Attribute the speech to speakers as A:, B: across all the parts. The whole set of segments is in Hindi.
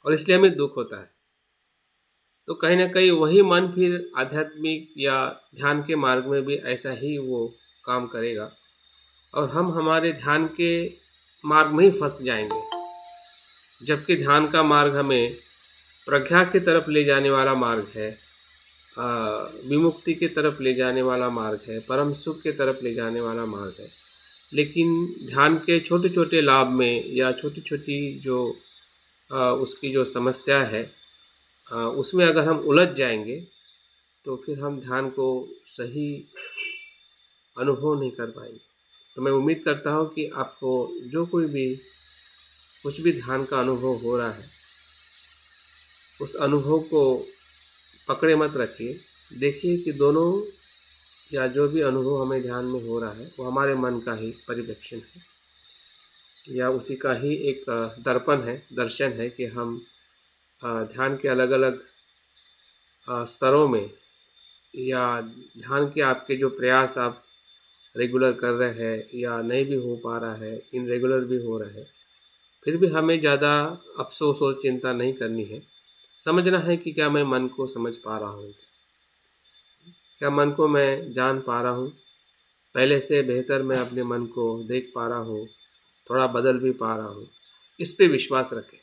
A: और इसलिए हमें दुःख होता है। तो कहीं न कहीं वही मन फिर आध्यात्मिक या ध्यान के मार्ग में भी ऐसा ही वो काम करेगा और हम हमारे ध्यान के मार्ग में ही फँस जाएँगे। जबकि ध्यान का मार्ग हमें प्रज्ञा की तरफ ले जाने वाला मार्ग है, विमुक्ति की तरफ ले जाने वाला मार्ग है, परम सुख की तरफ ले जाने वाला मार्ग है। लेकिन ध्यान के छोटे-छोटे लाभ में या छोटी-छोटी जो उसकी जो समस्या है, उसमें अगर हम उलझ जाएँगे, तो फिर हम ध्यान को सही अनुभव नहीं कर पाएँगे। तो मैं उम्मीद करता हूँ कि आपको जो कोई भी कुछ भी ध्यान का अनुभव हो रहा है, उस अनुभव को पकड़े मत रखिए। देखिए कि दोनों या जो भी अनुभव हमें ध्यान में हो रहा है, वो हमारे मन का ही परिप्रेक्षण है या उसी का ही एक दर्पण है, दर्शन है कि हम ध्यान के अलग-अलग स्तरों में या ध्यान के आपके जो प्रयास आप रेगुलर कर रहे हैं या नहीं भी हो पा रहा है, इर्रेगुलर भी हो रहा है, फिर भी हमें ज़्यादा अफ़सोस और चिंता नहीं करनी है। समझना है कि क्या मैं मन को समझ पा रहा हूँ? क्या मन को मैं जान पा रहा हूँ? पहले से बेहतर मैं अपने मन को देख पा रहा हूँ, थोड़ा बदल भी पा रहा हूँ। इस पे विश्वास रखें।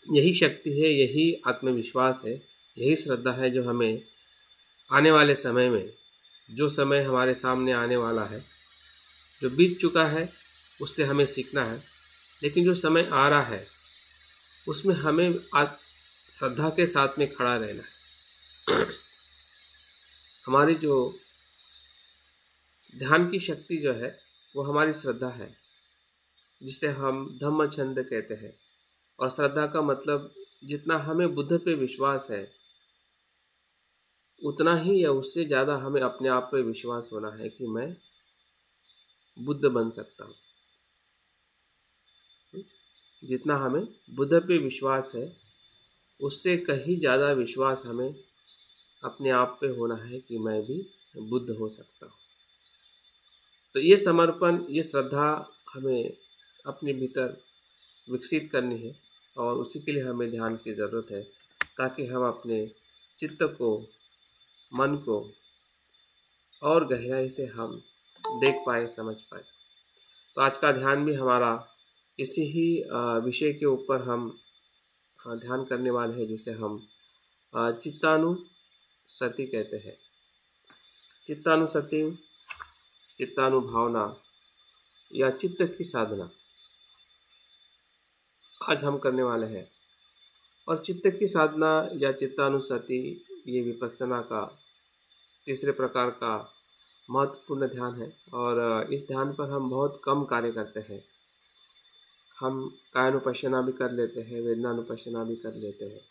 A: यही शक्ति है, यही आत्मविश्वास है, यही श्रद्धा है जो हमें आने वाले समय में, जो समय हमारे सामने आने वाला है, जो बीत चुका है, उससे हमें सीखना है। लेकिन जो समय आ रहा है, उसमें हमें श्रद्धा के साथ में खड़ा रहना है। हमारी जो ध्यान की शक्ति जो है, वो हमारी श्रद्धा है, जिसे हम धम्म छंद कहते हैं। और श्रद्धा का मतलब जितना हमें बुद्ध पे विश्वास है, उतना ही या उससे ज़्यादा हमें अपने आप पे विश्वास होना है कि मैं बुद्ध बन सकता हूँ। जितना हमें बुद्ध पे विश्वास है, उससे कहीं ज़्यादा विश्वास हमें अपने आप पे होना है कि मैं भी बुद्ध हो सकता हूँ। तो ये समर्पण, ये श्रद्धा हमें अपने भीतर विकसित करनी है और उसी के लिए हमें ध्यान की ज़रूरत है, ताकि हम अपने चित्त को, मन को और गहराई से हम देख पाएँ, समझ पाएँ। तो आज का ध्यान भी हमारा इसी ही विषय के ऊपर हम ध्यान करने वाले हैं, जिसे हम चित्तानुसति कहते हैं। चित्तानुसति, चित्तानुभावना या चित्त की साधना आज हम करने वाले हैं। और चित्त की साधना या चित्तानुसति, ये विपश्यना का तीसरे प्रकार का महत्वपूर्ण ध्यान है और इस ध्यान पर हम बहुत कम कार्य करते हैं। हम कायानुपश्यना भी कर लेते हैं, वेदनानुपश्यना भी कर लेते हैं,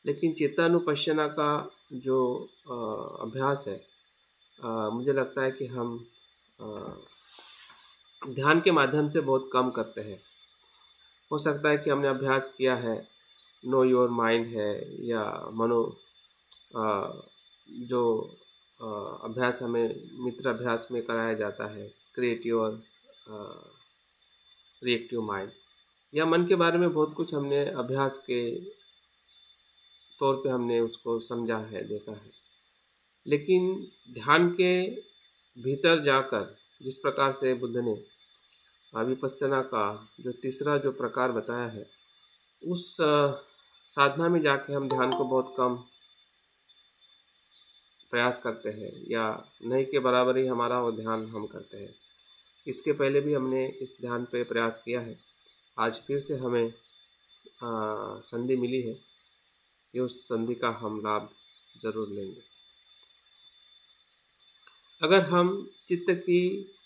A: लेकिन चित्तानुपश्यना का जो अभ्यास है, मुझे लगता है कि हम ध्यान के माध्यम से बहुत कम करते हैं। हो सकता है कि हमने अभ्यास किया है, नो योर माइंड है या मनो जो अभ्यास हमें मित्र अभ्यास में कराया जाता है, क्रिएट योर रिएक्टिव माइंड, या मन के बारे में बहुत कुछ हमने अभ्यास के तौर पे हमने उसको समझा है, देखा है। लेकिन ध्यान के भीतर जाकर जिस प्रकार से बुद्ध ने विपश्यना का जो तीसरा जो प्रकार बताया है, उस साधना में जाके हम ध्यान को बहुत कम प्रयास करते हैं या नहीं के बराबर ही हमारा वो ध्यान हम करते हैं। इसके पहले भी हमने इस ध्यान पे प्रयास किया है। आज फिर से हमें संधि मिली है, ये उस संधि का हम लाभ ज़रूर लेंगे। अगर हम चित्त की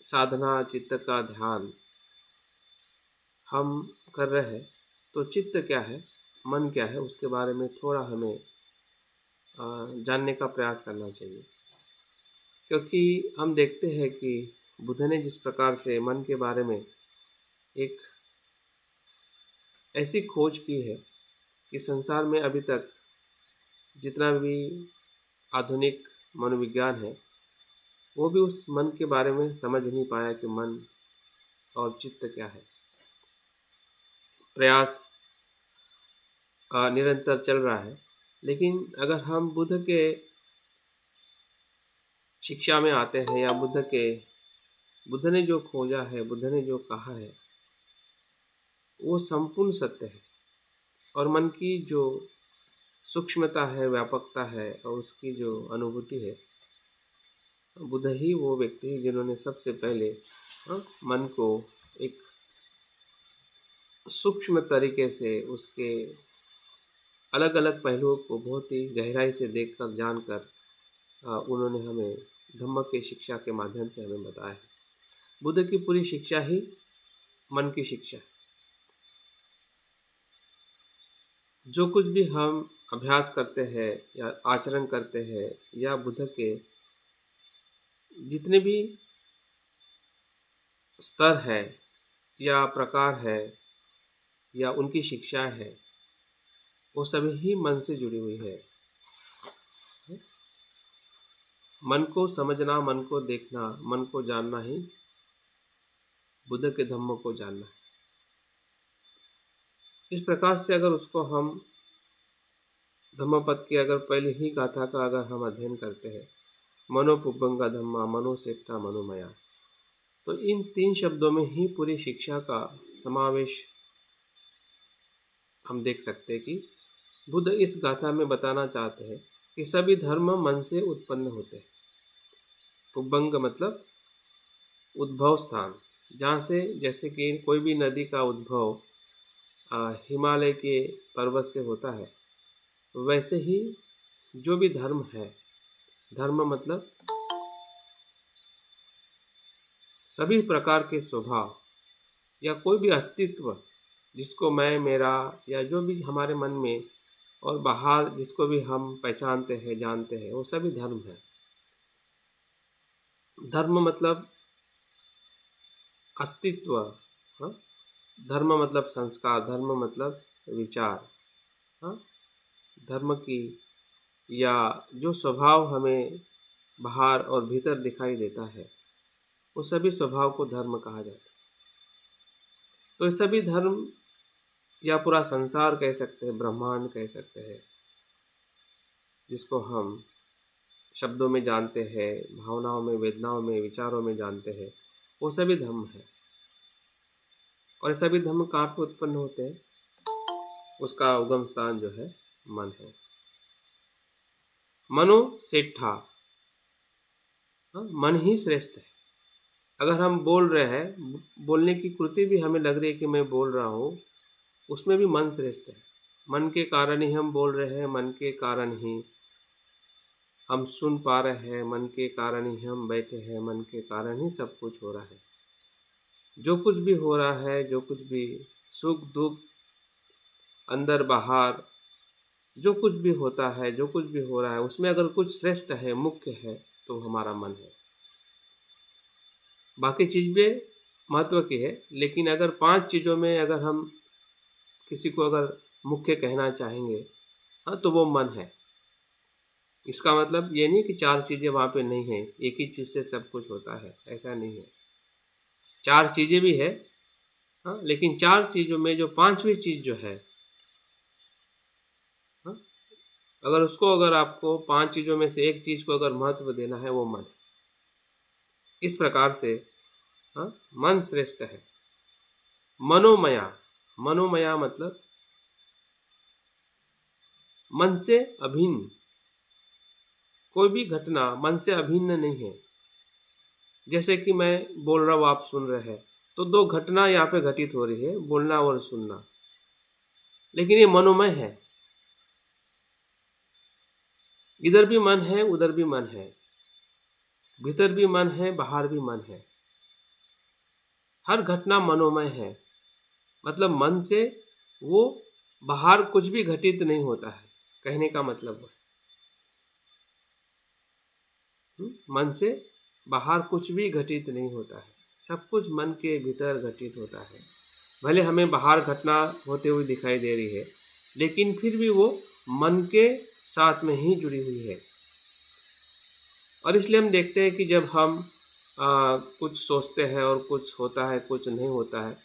A: साधना, चित्त का ध्यान हम कर रहे हैं, तो चित्त क्या है, मन क्या है, उसके बारे में थोड़ा हमें जानने का प्रयास करना चाहिए। क्योंकि हम देखते हैं कि बुद्ध ने जिस प्रकार से मन के बारे में एक ऐसी खोज की है कि संसार में अभी तक जितना भी आधुनिक मनोविज्ञान है, वो भी उस मन के बारे में समझ नहीं पाया कि मन और चित्त क्या है। प्रयास निरंतर चल रहा है। लेकिन अगर हम बुद्ध के शिक्षा में आते हैं या बुद्ध ने जो खोजा है, बुद्ध ने जो कहा है, वो संपूर्ण सत्य है। और मन की जो सूक्ष्मता है, व्यापकता है और उसकी जो अनुभूति है, बुद्ध ही वो व्यक्ति है जिन्होंने सबसे पहले मन को एक सूक्ष्म तरीके से उसके अलग अलग पहलुओं को बहुत ही गहराई से देखकर जानकर उन्होंने हमें धम्म की शिक्षा के माध्यम से हमें बताया है। बुद्ध की पूरी शिक्षा ही मन की शिक्षा है। जो कुछ भी हम अभ्यास करते हैं या आचरण करते हैं या बुद्ध के जितने भी स्तर है या प्रकार है या उनकी शिक्षा है, वो सभी ही मन से जुड़ी हुई है। मन को समझना, मन को देखना, मन को जानना ही बुद्ध के धम्म को जानना है। इस प्रकार से अगर उसको हम धम्मपद की अगर पहले ही गाथा का अगर हम अध्ययन करते हैं, मनो पुब्बंगा धम्मा, मनो सेट्टा मनोमया, तो इन 3 शब्दों में ही पूरी शिक्षा का समावेश हम देख सकते हैं कि बुद्ध इस गाथा में बताना चाहते हैं कि सभी धर्म मन से उत्पन्न होते हैं। पुब्बंग मतलब उद्भव स्थान, जहाँ से जैसे कि कोई भी नदी का उद्भव हिमालय के पर्वत से होता है, वैसे ही जो भी धर्म है, धर्म मतलब सभी प्रकार के स्वभाव या कोई भी अस्तित्व जिसको मैं, मेरा या जो भी हमारे मन में और बाहर जिसको भी हम पहचानते हैं, जानते हैं, वो सभी धर्म है। धर्म मतलब अस्तित्व, हाँ? धर्म मतलब संस्कार, धर्म मतलब विचार, हाँ? धर्म की या जो स्वभाव हमें बाहर और भीतर दिखाई देता है, वो सभी स्वभाव को धर्म कहा जाता है। तो ये सभी धर्म या पूरा संसार कह सकते हैं, ब्रह्मांड कह सकते हैं, जिसको हम शब्दों में जानते हैं, भावनाओं में, वेदनाओं में, विचारों में जानते हैं, वो सभी धर्म है। और ये सभी धर्म कहाँ पे उत्पन्न होते हैं? उसका उगम स्थान जो है मन है। मनो सेट्ठा, मन ही श्रेष्ठ है। अगर हम बोल रहे हैं, बोलने की कृति भी हमें लग रही है कि मैं बोल रहा हूँ, उसमें भी मन श्रेष्ठ है। मन के कारण ही हम बोल रहे हैं, मन के कारण ही हम सुन पा रहे हैं, मन के कारण ही हम बैठे हैं, मन के कारण ही सब कुछ हो रहा है। जो कुछ भी हो रहा है, जो कुछ भी सुख दुख, अंदर बाहर जो कुछ भी होता है, जो कुछ भी हो रहा है, उसमें अगर कुछ श्रेष्ठ है, मुख्य है, तो हमारा मन है। बाकी चीज़ भी महत्व की है, लेकिन अगर 5 चीज़ों में अगर हम किसी को अगर मुख्य कहना चाहेंगे, हाँ, तो वो मन है। इसका मतलब ये नहीं कि 4 चीज़ें वहाँ पे नहीं हैं, एक ही चीज़ से सब कुछ होता है, ऐसा नहीं है। 4 चीज़ें भी है, हाँ, लेकिन 4 चीज़ों में जो 5वीं चीज़ जो है, हाँ, अगर आपको 5 चीज़ों में से एक चीज़ को अगर महत्व देना है, वो मन। इस प्रकार से हाँ, मन श्रेष्ठ है। मनोमया, मनोमया मतलब मन से अभिन्न। कोई भी घटना मन से अभिन्न नहीं है। जैसे कि मैं बोल रहा हूँ, आप सुन रहे हैं, तो 2 घटना यहाँ पे घटित हो रही है, बोलना और सुनना, लेकिन ये मनोमय है। इधर भी मन है, उधर भी मन है, भीतर भी मन है, बाहर भी मन है। हर घटना मनोमय है। मतलब मन से वो बाहर कुछ भी घटित नहीं होता है, कहने का मतलब है। मन से बाहर कुछ भी घटित नहीं होता है, सब कुछ मन के भीतर घटित होता है। भले हमें बाहर घटना होते हुए दिखाई दे रही है, लेकिन फिर भी वो मन के साथ में ही जुड़ी हुई है। और इसलिए हम देखते हैं कि जब हम कुछ सोचते हैं और कुछ होता है, कुछ नहीं होता है,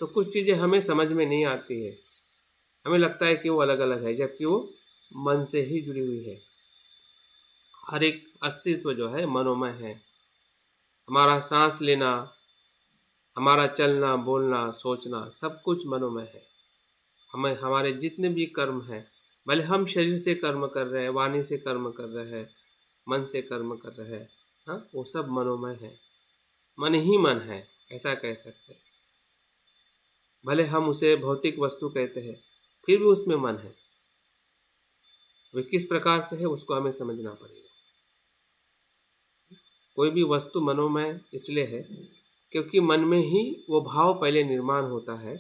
A: तो कुछ चीज़ें हमें समझ में नहीं आती है। हमें लगता है कि वो अलग अलग है, जबकि वो मन से ही जुड़ी हुई है। हर एक अस्तित्व जो है मनोमय है। हमारा सांस लेना, हमारा चलना बोलना सोचना सब कुछ मनोमय है। हमें हमारे जितने भी कर्म हैं, भले हम शरीर से कर्म कर रहे हैं, वाणी से कर्म कर रहे हैं, मन से कर्म कर रहे हैं, हाँ, वो सब मनोमय है। मन ही मन है, ऐसा कह सकते हैं। भले हम उसे भौतिक वस्तु कहते हैं, फिर भी उसमें मन है। वे किस प्रकार से है उसको हमें समझना पड़ेगा। कोई भी वस्तु मनोमय इसलिए है क्योंकि मन में ही वो भाव पहले निर्माण होता है,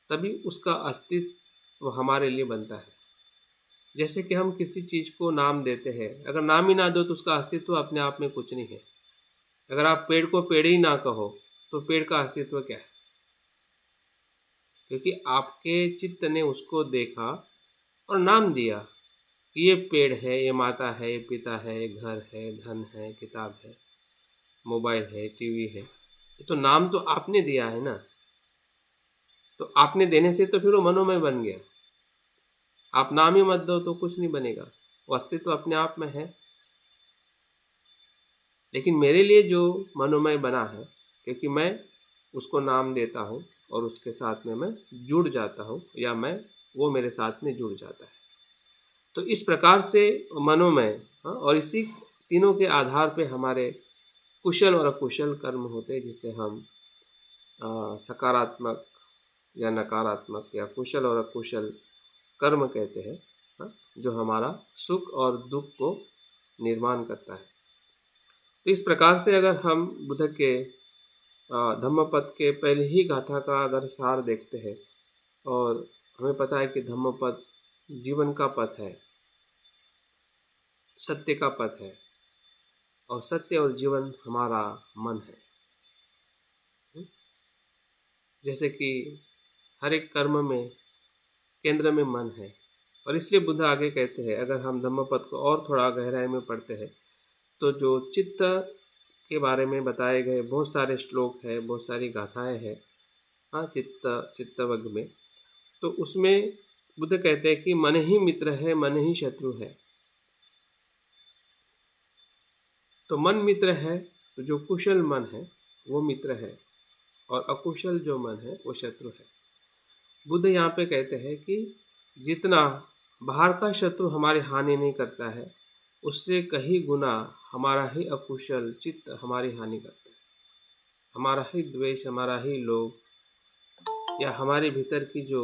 A: तभी उसका अस्तित्व हमारे लिए बनता है। जैसे कि हम किसी चीज़ को नाम देते हैं, अगर नाम ही ना दो तो उसका अस्तित्व अपने आप में कुछ नहीं है। अगर आप पेड़ को पेड़ ही ना कहो तो पेड़ का अस्तित्व क्या है? क्योंकि आपके चित्त ने उसको देखा और नाम दिया कि ये पेड़ है, ये माता है, ये पिता है, ये घर है, धन है, किताब है, मोबाइल है, टीवी है। तो नाम तो आपने दिया है ना, तो आपने देने से तो फिर वो मनोमय बन गया। आप नाम ही मत दो तो कुछ नहीं बनेगा, वो अस्तित्व अपने आप में है। लेकिन मेरे लिए जो मनोमय बना है, क्योंकि मैं उसको नाम देता हूँ और उसके साथ में मैं जुड़ जाता हूँ, या वो मेरे साथ में जुड़ जाता है। तो इस प्रकार से मनोमय, हाँ, और इसी तीनों के आधार पे हमारे कुशल और अकुशल कर्म होते हैं, जिसे हम सकारात्मक या नकारात्मक या कुशल और अकुशल कर्म कहते हैं, हाँ, जो हमारा सुख और दुख को निर्माण करता है। तो इस प्रकार से अगर हम बुद्ध के धम्मपद के पहले ही गाथा का अगर सार देखते हैं, और हमें पता है कि धम्मपद जीवन का पथ है, सत्य का पथ है, और सत्य और जीवन हमारा मन है। जैसे कि हर एक कर्म में केंद्र में मन है, और इसलिए बुद्ध आगे कहते हैं, अगर हम धम्मपद को और थोड़ा गहराई में पढ़ते हैं तो जो चित्त के बारे में बताए गए बहुत सारे श्लोक है, बहुत सारी गाथाएं हैं, हाँ, चित्तवग में, तो उसमें बुद्ध कहते हैं कि मन ही मित्र है, मन ही शत्रु है। तो मन मित्र है, तो जो कुशल मन है वो मित्र है, और अकुशल जो मन है वो शत्रु है। बुद्ध यहाँ पे कहते हैं कि जितना बाहर का शत्रु हमारी हानि नहीं करता है, उससे कहीं गुना हमारा ही अकुशल चित्त हमारी हानि करता है। हमारा ही द्वेष, हमारा ही लोभ, या हमारे भीतर की जो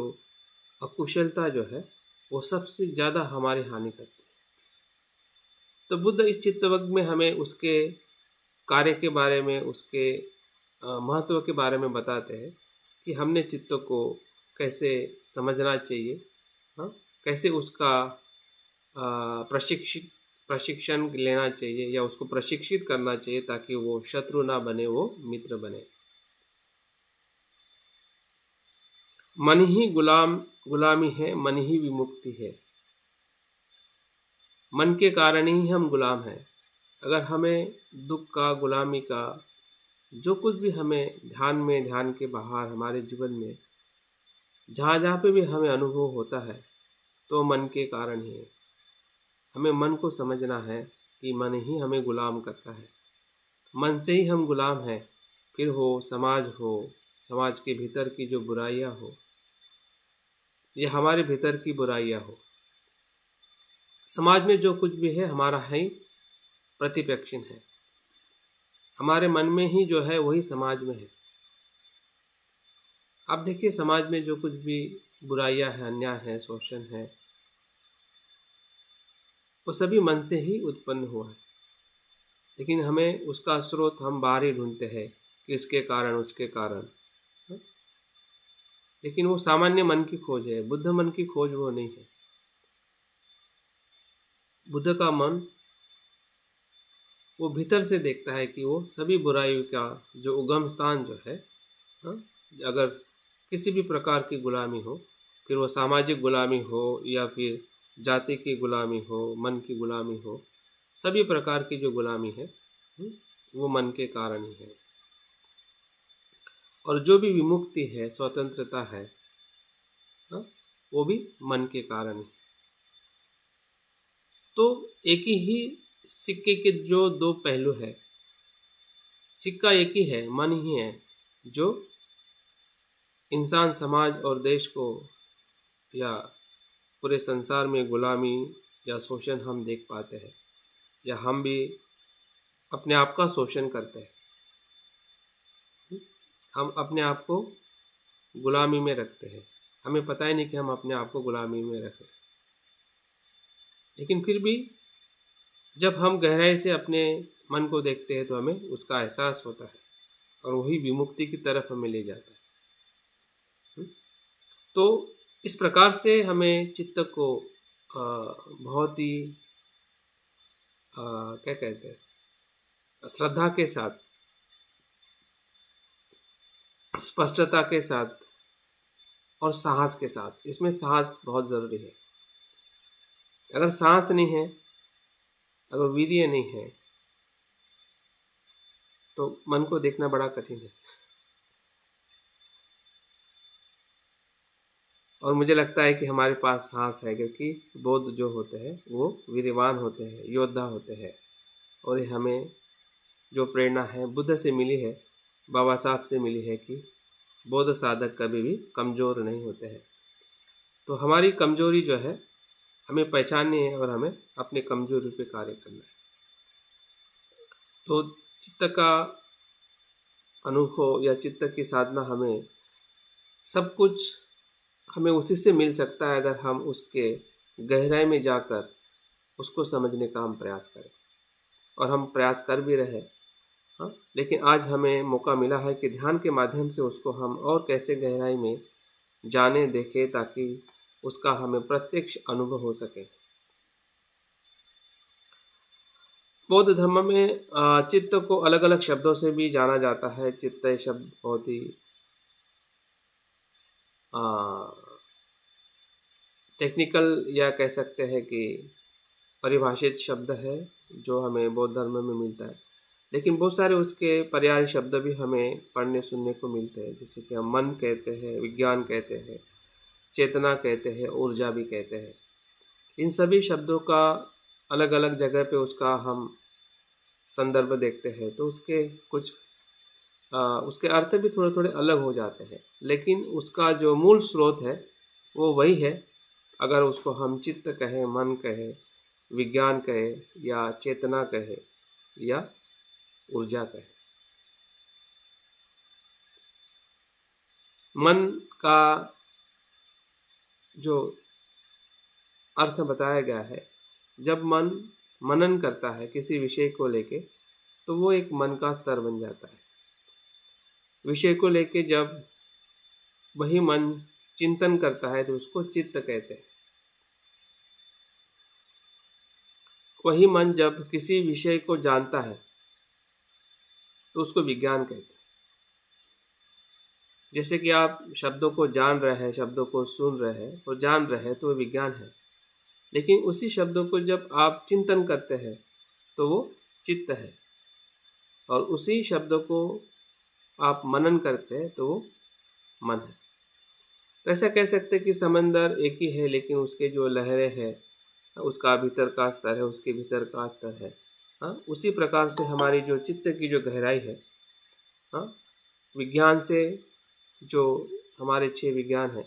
A: अकुशलता जो है, वो सबसे ज़्यादा हमारी हानि करती है। तो बुद्ध इस चित्तवग में हमें उसके कार्य के बारे में, उसके महत्व के बारे में बताते हैं कि हमने चित्त को कैसे समझना चाहिए, हाँ, कैसे उसका प्रशिक्षण लेना चाहिए, या उसको प्रशिक्षित करना चाहिए, ताकि वो शत्रु ना बने, वो मित्र बने। मन ही गुलामी है, मन ही विमुक्ति है। मन के कारण ही हम गुलाम हैं। अगर हमें दुख का, गुलामी का, जो कुछ भी हमें ध्यान के बाहर हमारे जीवन में जहाँ जहाँ पे भी हमें अनुभव होता है, तो मन के कारण ही है। हमें मन को समझना है कि मन ही हमें गुलाम करता है। मन से ही हम गुलाम हैं, फिर हो, समाज के भीतर की जो बुराइयाँ हो, या हमारे भीतर की बुराइयाँ हो, समाज में जो कुछ भी है हमारा है प्रतिपक्षिण है। हमारे मन में ही जो है वही समाज में है। आप देखिए, समाज में जो कुछ भी बुराइयां हैं, अन्याय है, शोषण है, वो सभी मन से ही उत्पन्न हुआ है। लेकिन हमें उसका स्रोत हम बाहर ही ढूंढते हैं कि इसके कारण, उसके कारण, हाँ? लेकिन वो सामान्य मन की खोज है, बुद्ध मन की खोज वो नहीं है। बुद्ध का मन वो भीतर से देखता है कि वो सभी बुराइयों का जो उगम स्थान जो है, हाँ, अगर किसी भी प्रकार की गुलामी हो, फिर वो सामाजिक गुलामी हो या फिर जाति की गुलामी हो, मन की गुलामी हो, सभी प्रकार की जो गुलामी है, वो मन के कारण ही है। और जो भी विमुक्ति है, स्वतंत्रता है, हाँ, वो भी मन के कारण ही। तो एक ही सिक्के के जो दो पहलू है, सिक्का एक ही है, मन ही है जो इंसान, समाज और देश को या पूरे संसार में गुलामी या शोषण हम देख पाते हैं, या हम भी अपने आप का शोषण करते हैं। हम अपने आप को गुलामी में रखते हैं, हमें पता ही नहीं कि हम अपने आप को गुलामी में रख रहे हैं। लेकिन फिर भी जब हम गहराई से अपने मन को देखते हैं तो हमें उसका एहसास होता है और वही विमुक्ति की तरफ हमें ले जाता है। तो इस प्रकार से हमें चित्त को बहुत ही क्या कहते हैं, श्रद्धा के साथ, स्पष्टता के साथ और साहस के साथ, इसमें साहस बहुत ज़रूरी है। अगर साहस नहीं है, अगर वीर्य नहीं है, तो मन को देखना बड़ा कठिन है। और मुझे लगता है कि हमारे पास साहस है, क्योंकि बौद्ध जो होते हैं वो वीरवान होते हैं, योद्धा होते हैं। और ये हमें जो प्रेरणा है बुद्ध से मिली है, बाबा साहब से मिली है कि बौद्ध साधक कभी भी कमज़ोर नहीं होते हैं। तो हमारी कमज़ोरी जो है हमें पहचाननी है और हमें अपने कमज़ोरी पे कार्य करना है। तो चित्त का अनुभव या चित्त की साधना, हमें सब कुछ हमें उसी से मिल सकता है अगर हम उसके गहराई में जाकर उसको समझने का हम प्रयास करें। और हम प्रयास कर भी रहे, हाँ, लेकिन आज हमें मौका मिला है कि ध्यान के माध्यम से उसको हम और कैसे गहराई में जाने, देखें, ताकि उसका हमें प्रत्यक्ष अनुभव हो सके। बौद्ध धर्म में चित्त को अलग अलग शब्दों से भी जाना जाता है। चित्त शब्द बहुत ही टेक्निकल या कह सकते हैं कि परिभाषित शब्द है जो हमें बौद्ध धर्म में मिलता है। लेकिन बहुत सारे उसके पर्याय शब्द भी हमें पढ़ने सुनने को मिलते हैं, जैसे कि हम मन कहते हैं, विज्ञान कहते हैं, चेतना कहते हैं, ऊर्जा भी कहते हैं। इन सभी शब्दों का अलग अलग जगह पे उसका हम संदर्भ देखते हैं तो उसके कुछ उसके अर्थ भी थोड़े थोड़े अलग हो जाते हैं, लेकिन उसका जो मूल स्रोत है वो वही है। अगर उसको हम चित्त कहें, मन कहें, विज्ञान कहें, या चेतना कहें, या ऊर्जा कहें। मन का जो अर्थ बताया गया है, जब मन मनन करता है किसी विषय को लेके तो वो एक मन का स्तर बन जाता है। विषय को लेके जब वही मन चिंतन करता है तो उसको चित्त कहते हैं। वही मन जब किसी विषय को जानता है तो उसको विज्ञान कहते हैं। जैसे कि आप शब्दों को जान रहे हैं, शब्दों को सुन रहे हैं और जान रहे हैं तो वो विज्ञान है। लेकिन उसी शब्दों को जब आप चिंतन करते हैं तो वो चित्त है। और उसी शब्दों को आप मनन करते हैं तो वो मन है। तो ऐसा कह सकते हैं कि समंदर एक ही है, लेकिन उसके जो लहरें हैं, उसका भीतर का स्तर है, उसके भीतर का स्तर है। हाँ, उसी प्रकार से हमारी जो चित्त की जो गहराई है, हाँ, विज्ञान से जो हमारे 6 विज्ञान हैं,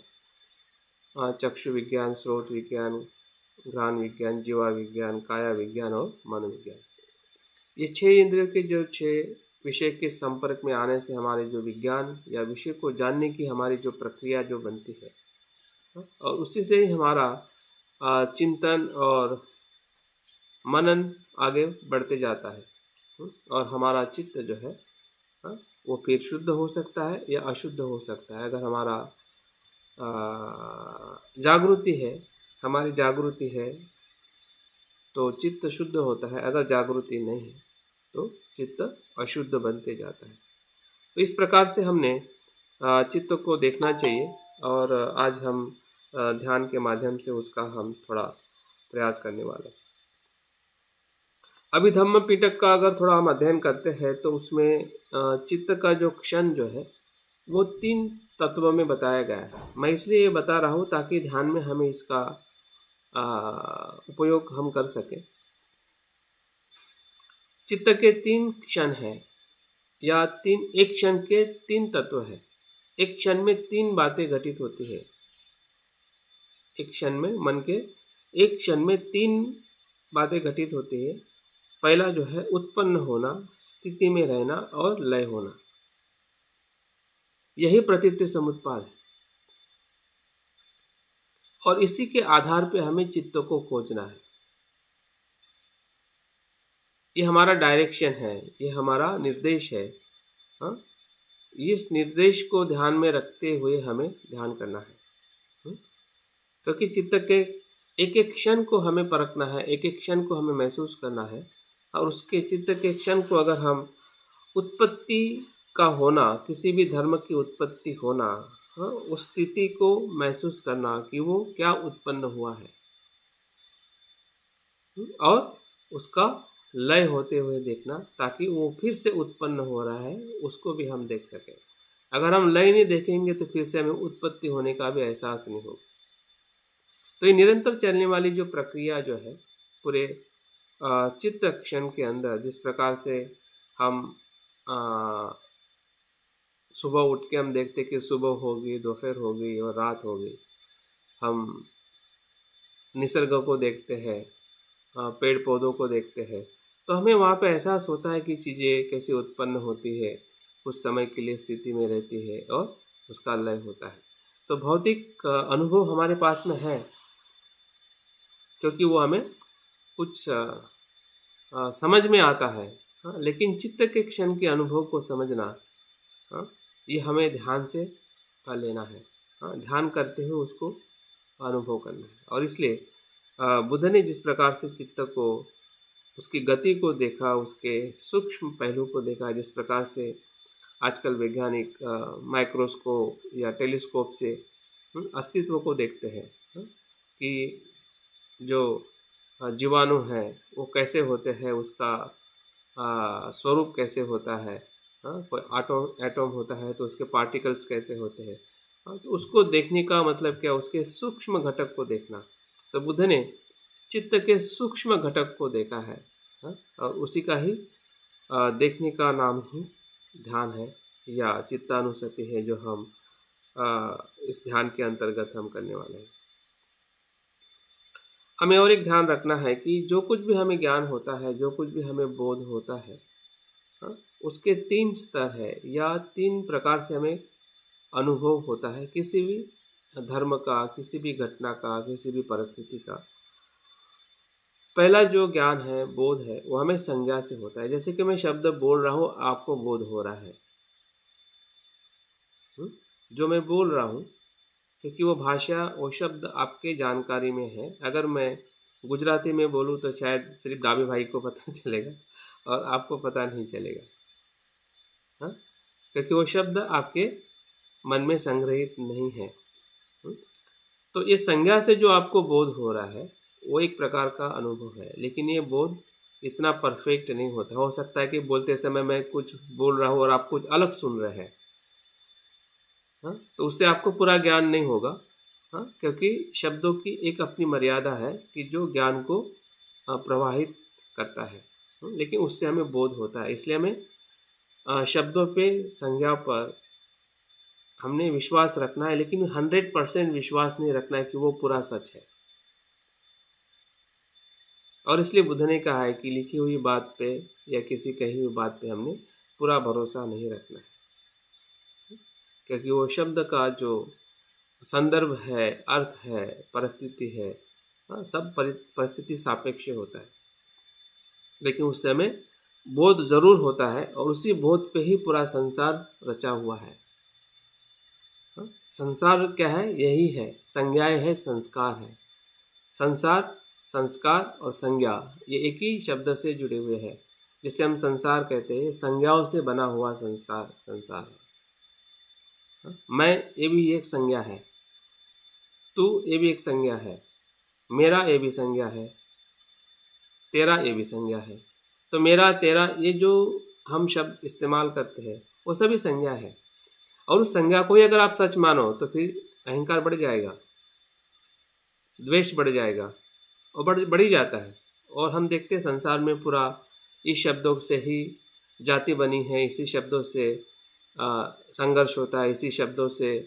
A: चक्षु विज्ञान, स्रोत विज्ञान, घ्राण विज्ञान, जीवा विज्ञान, काया विज्ञान और मन विज्ञान, ये 6 इंद्रियों के जो 6 विषय के संपर्क में आने से हमारे जो विज्ञान या विषय को जानने की हमारी जो प्रक्रिया जो बनती है, और उसी से ही हमारा चिंतन और मनन आगे बढ़ते जाता है। और हमारा चित्त जो है, वो फिर शुद्ध हो सकता है या अशुद्ध हो सकता है। अगर हमारा जागृति है, हमारी जागृति है तो चित्त शुद्ध होता है। अगर जागृति नहीं है तो चित्त अशुद्ध बनते जाता है। तो इस प्रकार से हमने चित्त को देखना चाहिए, और आज हम ध्यान के माध्यम से उसका हम थोड़ा प्रयास करने वाले हैं। अभी धम्म पिटक का अगर थोड़ा हम अध्ययन करते हैं तो उसमें चित्त का जो क्षण जो है वो 3 तत्व में बताया गया है। मैं इसलिए ये बता रहा हूँ ताकि ध्यान में हमें इसका उपयोग हम कर सकें। चित्त के 3 क्षण हैं, या एक क्षण के 3 तत्व है। एक क्षण में 3 बातें घटित होती है। एक क्षण में मन के एक क्षण में 3 बातें घटित होती है। पहला जो है उत्पन्न होना, स्थिति में रहना और लय होना। यही प्रतीति समुत्पाद है, और इसी के आधार पे हमें चित्त को खोजना है। ये हमारा डायरेक्शन है, ये हमारा निर्देश है। हाँ, इस निर्देश को ध्यान में रखते हुए हमें ध्यान करना है। क्योंकि चित्त के एक एक क्षण को हमें परखना है, एक एक क्षण को हमें महसूस करना है। और उसके चित्त के क्षण को अगर हम उत्पत्ति का होना, किसी भी धर्म की उत्पत्ति होना, हाँ, उस स्थिति को महसूस करना कि वो क्या उत्पन्न हुआ है, और उसका लय होते हुए देखना, ताकि वो फिर से उत्पन्न हो रहा है उसको भी हम देख सकें। अगर हम लय नहीं देखेंगे तो फिर से हमें उत्पत्ति होने का भी एहसास नहीं होगा। तो ये निरंतर चलने वाली जो प्रक्रिया जो है पूरे चित्त क्षण के अंदर, जिस प्रकार से हम सुबह उठ के हम देखते कि सुबह हो गई, दोपहर हो गई और रात हो गई। हम निसर्ग को देखते हैं, पेड़ पौधों को देखते हैं, तो हमें वहाँ पे एहसास होता है कि चीज़ें कैसे उत्पन्न होती है, कुछ समय के लिए स्थिति में रहती है और उसका लय होता है। तो भौतिक अनुभव हमारे पास में है, क्योंकि वो हमें कुछ समझ में आता है। हाँ, लेकिन चित्त के क्षण के अनुभव को समझना, हाँ, ये हमें ध्यान से लेना है। हाँ, ध्यान करते हुए उसको अनुभव करना है। और इसलिए बुद्ध ने जिस प्रकार से चित्त को, उसकी गति को देखा, उसके सूक्ष्म पहलू को देखा, जिस प्रकार से आजकल वैज्ञानिक माइक्रोस्कोप या टेलीस्कोप से अस्तित्व को देखते हैं, कि जो जीवाणु हैं वो कैसे होते हैं, उसका स्वरूप कैसे होता है। हाँ, कोई एटम होता है तो उसके पार्टिकल्स कैसे होते हैं। हाँ, तो उसको देखने का मतलब क्या, उसके सूक्ष्म घटक को देखना। तो बुद्ध ने चित्त के सूक्ष्म घटक को देखा है। हाँ, और उसी का ही देखने का नाम ही ध्यान है, या चित्तानुसति है, जो हम इस ध्यान के अंतर्गत हम करने वाले हैं। हमें और एक ध्यान रखना है कि जो कुछ भी हमें ज्ञान होता है, जो कुछ भी हमें बोध होता है, हाँ, उसके 3 स्तर है, या 3 प्रकार से हमें अनुभव होता है किसी भी धर्म का, किसी भी घटना का, किसी भी परिस्थिति का। पहला जो ज्ञान है, बोध है, वो हमें संज्ञा से होता है। जैसे कि मैं शब्द बोल रहा हूँ, आपको बोध हो रहा है। जो मैं बोल रहा हूँ, क्योंकि वो भाषा, वो शब्द आपके जानकारी में है। अगर मैं गुजराती में बोलूँ तो शायद सिर्फ डाबी भाई को पता चलेगा और आपको पता नहीं चलेगा। हाँ, क्योंकि वो शब्द आपके मन में संग्रहित नहीं है। तो ये संज्ञा से जो आपको बोध हो रहा है वो एक प्रकार का अनुभव है, लेकिन ये बोध इतना परफेक्ट नहीं होता। हो सकता है कि बोलते समय मैं कुछ बोल रहा हूँ और आप कुछ अलग सुन रहे हैं। हाँ, तो उससे आपको पूरा ज्ञान नहीं होगा। हाँ, क्योंकि शब्दों की एक अपनी मर्यादा है कि जो ज्ञान को प्रवाहित करता है। लेकिन उससे हमें बोध होता है। इसलिए हमें शब्दों पे, संज्ञा पर हमने विश्वास रखना है, लेकिन 100% विश्वास नहीं रखना है कि वो पूरा सच है। और इसलिए बुद्ध ने कहा है कि लिखी हुई बात पे या किसी कही हुई बात पे हमने पूरा भरोसा नहीं रखना है, क्योंकि वो शब्द का जो संदर्भ है, अर्थ है, परिस्थिति है, हाँ, सब परिस्थिति सापेक्ष होता है। लेकिन उस समय बोध जरूर होता है, और उसी बोध पे ही पूरा संसार रचा हुआ है। हाँ, संसार क्या है? यही है, संज्ञाएं है, संस्कार है। संसार, संस्कार और संज्ञा, ये एक ही शब्द से जुड़े हुए हैं। जिसे हम संसार कहते हैं, संज्ञाओं से बना हुआ संस्कार संसार है। हाँ, मैं, ये भी एक संज्ञा है। तू, ये भी एक संज्ञा है। मेरा, ये भी संज्ञा है। तेरा, ये भी संज्ञा है। तो मेरा, तेरा, ये जो हम शब्द इस्तेमाल करते हैं वो सभी संज्ञा है। और उस संज्ञा को ही अगर आप सच मानो तो फिर अहंकार बढ़ जाएगा, द्वेष बढ़ जाएगा और बढ़ ही जाता है। और हम देखते हैं संसार में पूरा इस शब्दों से ही जाति बनी है, इसी शब्दों से संघर्ष होता है, इसी शब्दों से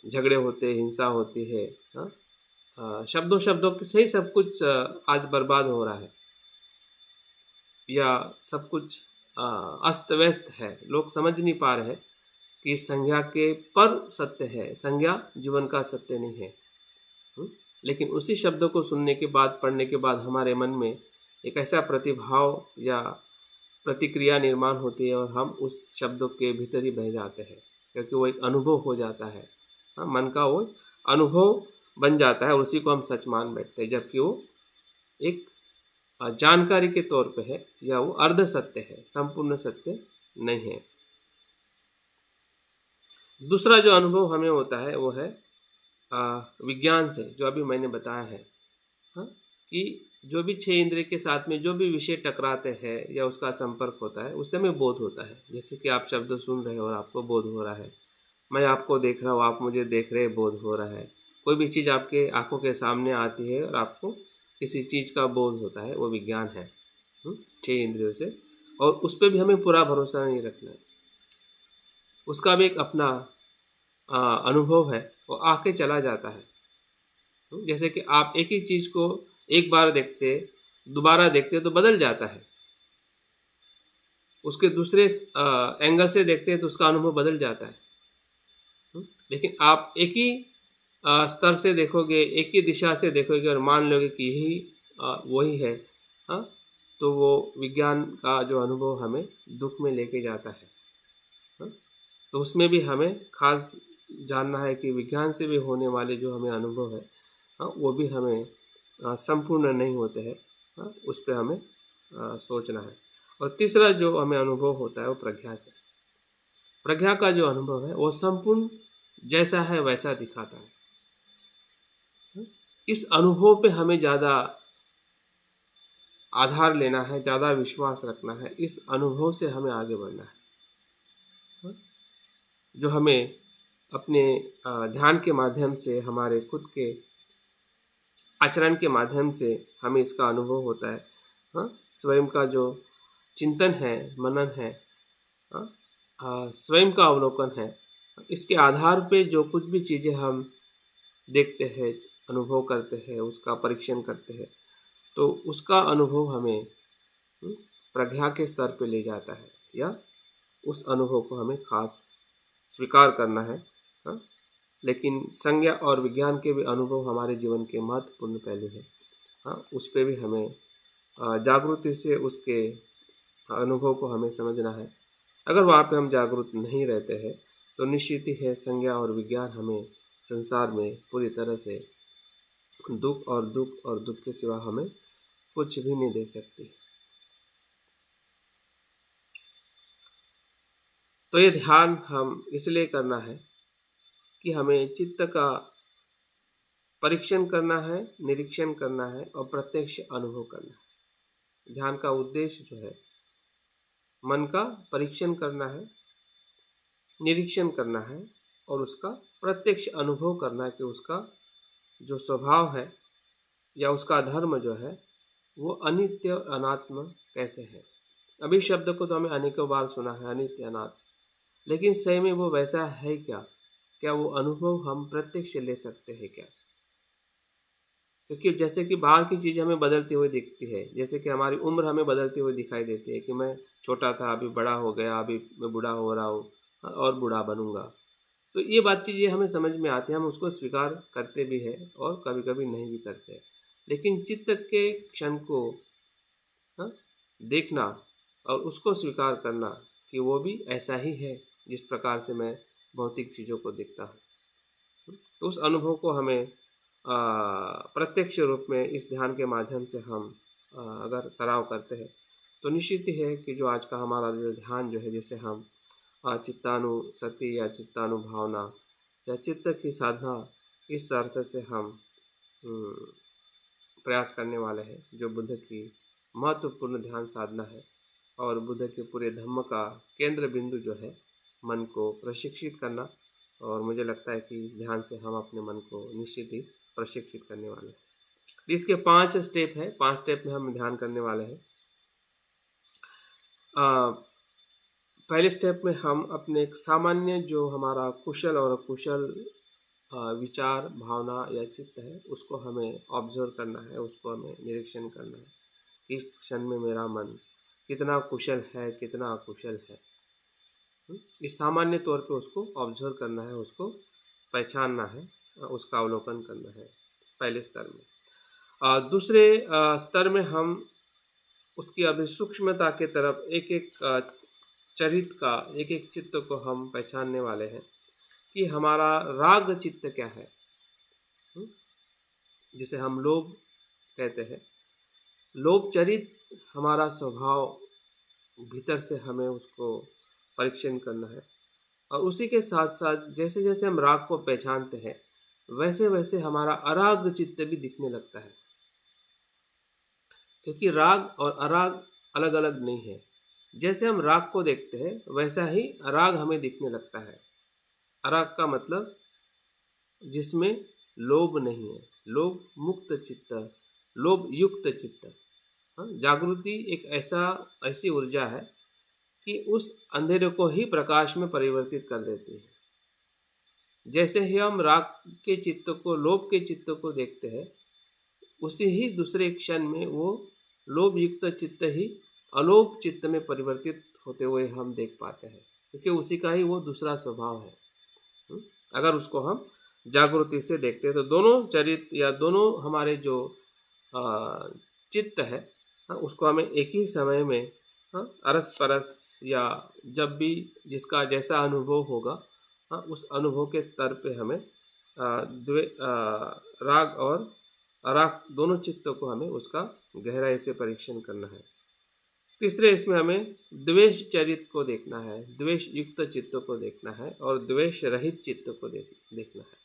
A: झगड़े होते, हिंसा होती है। हाँ, शब्दों शब्दों से ही सब कुछ आज बर्बाद हो रहा है, या सब कुछ अस्त व्यस्त है। लोग समझ नहीं पा रहे कि संज्ञा के पर सत्य है, संज्ञा जीवन का सत्य नहीं है। लेकिन उसी शब्दों को सुनने के बाद, पढ़ने के बाद हमारे मन में एक ऐसा प्रतिभाव या प्रतिक्रिया निर्माण होती है और हम उस शब्दों के भीतर ही बह जाते हैं, क्योंकि वो एक अनुभव हो जाता है। हाँ, मन का वो अनुभव बन जाता है, उसी को हम सच मान बैठते हैं, जबकि वो एक जानकारी के तौर पे है, या वो अर्ध सत्य है, संपूर्ण सत्य नहीं है। दूसरा जो अनुभव हमें होता है वो है विज्ञान से, जो अभी मैंने बताया है। हाँ, कि जो भी 6 इंद्रिय के साथ में जो भी विषय टकराते हैं या उसका संपर्क होता है, उस समय बोध होता है। जैसे कि आप शब्द सुन रहे हो और आपको बोध हो रहा है, मैं आपको देख रहा हूँ, आप मुझे देख रहे, बोध हो रहा है। कोई भी चीज़ आपके आंखों के सामने आती है और आपको किसी चीज़ का बोध होता है, वो विज्ञान है 6 इंद्रियों से। और उस पर भी हमें पूरा भरोसा नहीं रखना है, उसका भी एक अपना अनुभव है, वो आके चला जाता है। जैसे कि आप एक ही चीज़ को एक बार देखते, दोबारा देखते तो बदल जाता है, उसके दूसरे एंगल से देखते हैं तो उसका अनुभव बदल जाता है। लेकिन आप एक ही स्तर से देखोगे, एक ही दिशा से देखोगे और मान लोगे कि यही वही है, हाँ, तो वो विज्ञान का जो अनुभव हमें दुख में लेके जाता है। हाँ, तो उसमें भी हमें खास जानना है कि विज्ञान से भी होने वाले जो हमें अनुभव है, हाँ, वो भी हमें संपूर्ण नहीं होते हैं। हाँ, उस पर हमें सोचना है। और तीसरा जो हमें अनुभव होता है वो प्रज्ञा से। प्रज्ञा का जो अनुभव है वो संपूर्ण जैसा है वैसा दिखाता है। इस अनुभव पे हमें ज़्यादा आधार लेना है, ज़्यादा विश्वास रखना है, इस अनुभव से हमें आगे बढ़ना है, जो हमें अपने ध्यान के माध्यम से, हमारे खुद के आचरण के माध्यम से हमें इसका अनुभव होता है। हाँ, स्वयं का जो चिंतन है, मनन है, स्वयं का अवलोकन है, इसके आधार पे जो कुछ भी चीज़ें हम देखते हैं, अनुभव करते हैं, उसका परीक्षण करते हैं, तो उसका अनुभव हमें प्रज्ञा के स्तर पे ले जाता है, या उस अनुभव को हमें खास स्वीकार करना है। हाँ, लेकिन संज्ञा और विज्ञान के भी अनुभव हमारे जीवन के महत्वपूर्ण पहलू हैं। हाँ, उस पर भी हमें जागृति से उसके अनुभव को हमें समझना है। अगर वहाँ पे हम जागरूक नहीं रहते हैं तो निश्चित ही है संज्ञा और विज्ञान हमें संसार में पूरी तरह से दुख और दुख के सिवा हमें कुछ भी नहीं दे सकती। तो ये ध्यान हम इसलिए करना है कि हमें चित्त का परीक्षण करना है, निरीक्षण करना है और प्रत्यक्ष अनुभव करना है। ध्यान का उद्देश्य जो है मन का परीक्षण करना है, निरीक्षण करना है और उसका प्रत्यक्ष अनुभव करना है कि उसका जो स्वभाव है या उसका धर्म जो है वो अनित्य अनात्म कैसे है। अभी शब्द को तो हमें अनेकों बार सुना है, अनित्य अनात्म, लेकिन सही में वो वैसा है क्या? क्या वो अनुभव हम प्रत्यक्ष ले सकते हैं क्या? क्योंकि जैसे कि बाहर की चीज़ हमें बदलती हुई दिखती है, जैसे कि हमारी उम्र हमें बदलती हुई दिखाई देती है कि मैं छोटा था, अभी बड़ा हो गया, अभी मैं बूढ़ा हो रहा हूँ और बूढ़ा बनूंगा। तो ये बात चीज़ें हमें समझ में आती है, हम उसको स्वीकार करते भी हैं और कभी कभी नहीं भी करते हैं। लेकिन चित्त के क्षण को हाँ, देखना और उसको स्वीकार करना कि वो भी ऐसा ही है जिस प्रकार से मैं भौतिक चीज़ों को देखता हूँ। तो उस अनुभव को हमें प्रत्यक्ष रूप में इस ध्यान के माध्यम से हम अगर सराव करते हैं तो निश्चित ही है कि जो आज का हमारा जो ध्यान जो है, जिसे हम चित्तानुसति या चित्तानुभावना या चित्त की साधना, इस अर्थ से हम प्रयास करने वाले हैं, जो बुद्ध की महत्वपूर्ण ध्यान साधना है और बुद्ध के पूरे धम्म का केंद्र बिंदु जो है, मन को प्रशिक्षित करना, और मुझे लगता है कि इस ध्यान से हम अपने मन को निश्चित ही प्रशिक्षित करने वाले हैं। इसके 5 स्टेप हैं, 5 स्टेप में हम ध्यान करने वाले हैं। पहले स्टेप में हम अपने एक सामान्य जो हमारा कुशल और अकुशल विचार, भावना या चित्त है, उसको हमें ऑब्जर्व करना है, उसको हमें निरीक्षण करना है। इस क्षण में मेरा मन कितना कुशल है, कितना अकुशल है। इस सामान्य तौर पे उसको ऑब्जर्व करना है, उसको पहचानना है, उसका अवलोकन करना है पहले स्तर में। दूसरे स्तर में हम उसकी अभी सूक्ष्मता के तरफ एक एक चरित का, एक एक चित्त को हम पहचानने वाले हैं कि हमारा राग चित्त क्या है, जिसे हम लोभ कहते हैं। लोभ चरित हमारा स्वभाव, भीतर से हमें उसको परीक्षण करना है। और उसी के साथ साथ जैसे जैसे हम राग को पहचानते हैं, वैसे वैसे हमारा अराग चित्त भी दिखने लगता है, क्योंकि राग और अराग अलग अलग नहीं है। जैसे हम राग को देखते हैं, वैसा ही अराग हमें दिखने लगता है। अराग का मतलब जिसमें लोभ नहीं है, लोभ मुक्त चित्त, लोभ युक्त चित्त। जागृति एक ऐसी ऊर्जा है कि उस अंधेरे को ही प्रकाश में परिवर्तित कर देती है। जैसे ही हम राग के चित्त को, लोभ के चित्त को देखते हैं, उसी ही दूसरे क्षण में वो लोभ युक्त चित्त ही अलोभ चित्त में परिवर्तित होते हुए हम देख पाते हैं, क्योंकि उसी का ही वो दूसरा स्वभाव है। अगर उसको हम जागृति से देखते हैं तो दोनों चरित या दोनों हमारे जो चित्त है, उसको हमें एक ही समय में अरस परस या जब भी जिसका जैसा अनुभव होगा, उस अनुभव के स्तर पे हमें राग और अराग दोनों चित्तों को हमें उसका गहराई से परीक्षण करना है। तीसरे इसमें हमें द्वेष चरित को देखना है, द्वेष युक्त चित्त को देखना है और द्वेष रहित चित्त को देखना है।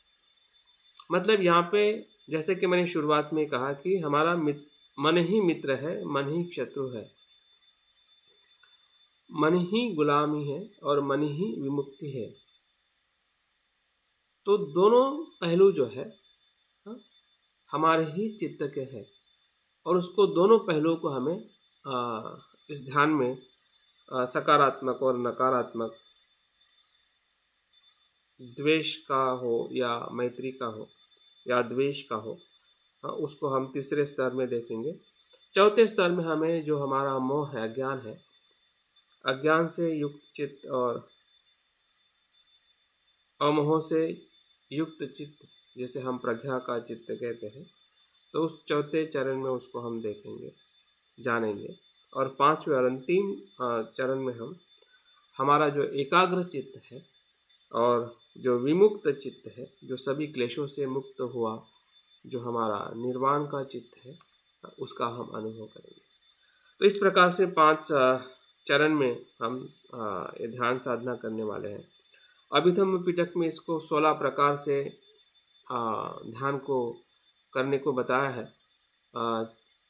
A: मतलब यहाँ पे जैसे कि मैंने शुरुआत में कहा कि हमारा मन ही मित्र है, मन ही शत्रु है, मन ही गुलामी है और मन ही विमुक्ति है। तो दोनों पहलू जो है हमारे ही चित्त के हैं, और उसको दोनों पहलुओं को हमें इस ध्यान में सकारात्मक और नकारात्मक, द्वेष का हो या मैत्री का हो या द्वेष का हो, उसको हम तीसरे स्तर में देखेंगे। चौथे स्तर में हमें जो हमारा मोह है, अज्ञान है, अज्ञान से युक्त चित्त और अमोह से युक्त चित्त, जिसे हम प्रज्ञा का चित्त कहते हैं, तो उस चौथे चरण में उसको हम देखेंगे, जानेंगे। और पांचवें और अंतिम चरण में हम हमारा जो एकाग्र चित्त है और जो विमुक्त चित्त है, जो सभी क्लेशों से मुक्त हुआ, जो हमारा निर्वाण का चित्त है, उसका हम अनुभव करेंगे। तो इस प्रकार से 5 चरण में हम ये ध्यान साधना करने वाले हैं। अभिधम्म पिटक में इसको 16 प्रकार से ध्यान को करने को बताया है।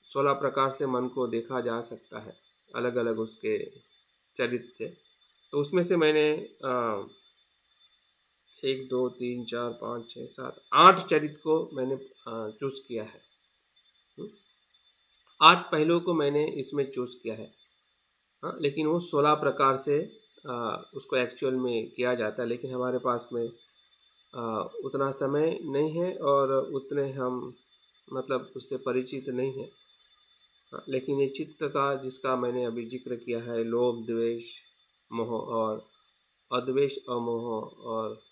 A: 16 प्रकार से मन को देखा जा सकता है, अलग अलग उसके चरित्र से। तो उसमें से मैंने 1 2 3 4 5 6 7 8 चरित्र को मैंने चूज किया है। 8 पहलुओं को मैंने इसमें चूज किया है। लेकिन वो 16 प्रकार से उसको एक्चुअल में किया जाता है, लेकिन हमारे पास में उतना समय नहीं है और उतने हम मतलब उससे परिचित नहीं है। लेकिन ये चित्त का जिसका मैंने अभी जिक्र किया है, लोभ, द्वेष, मोह और अद्वेष, अमोह और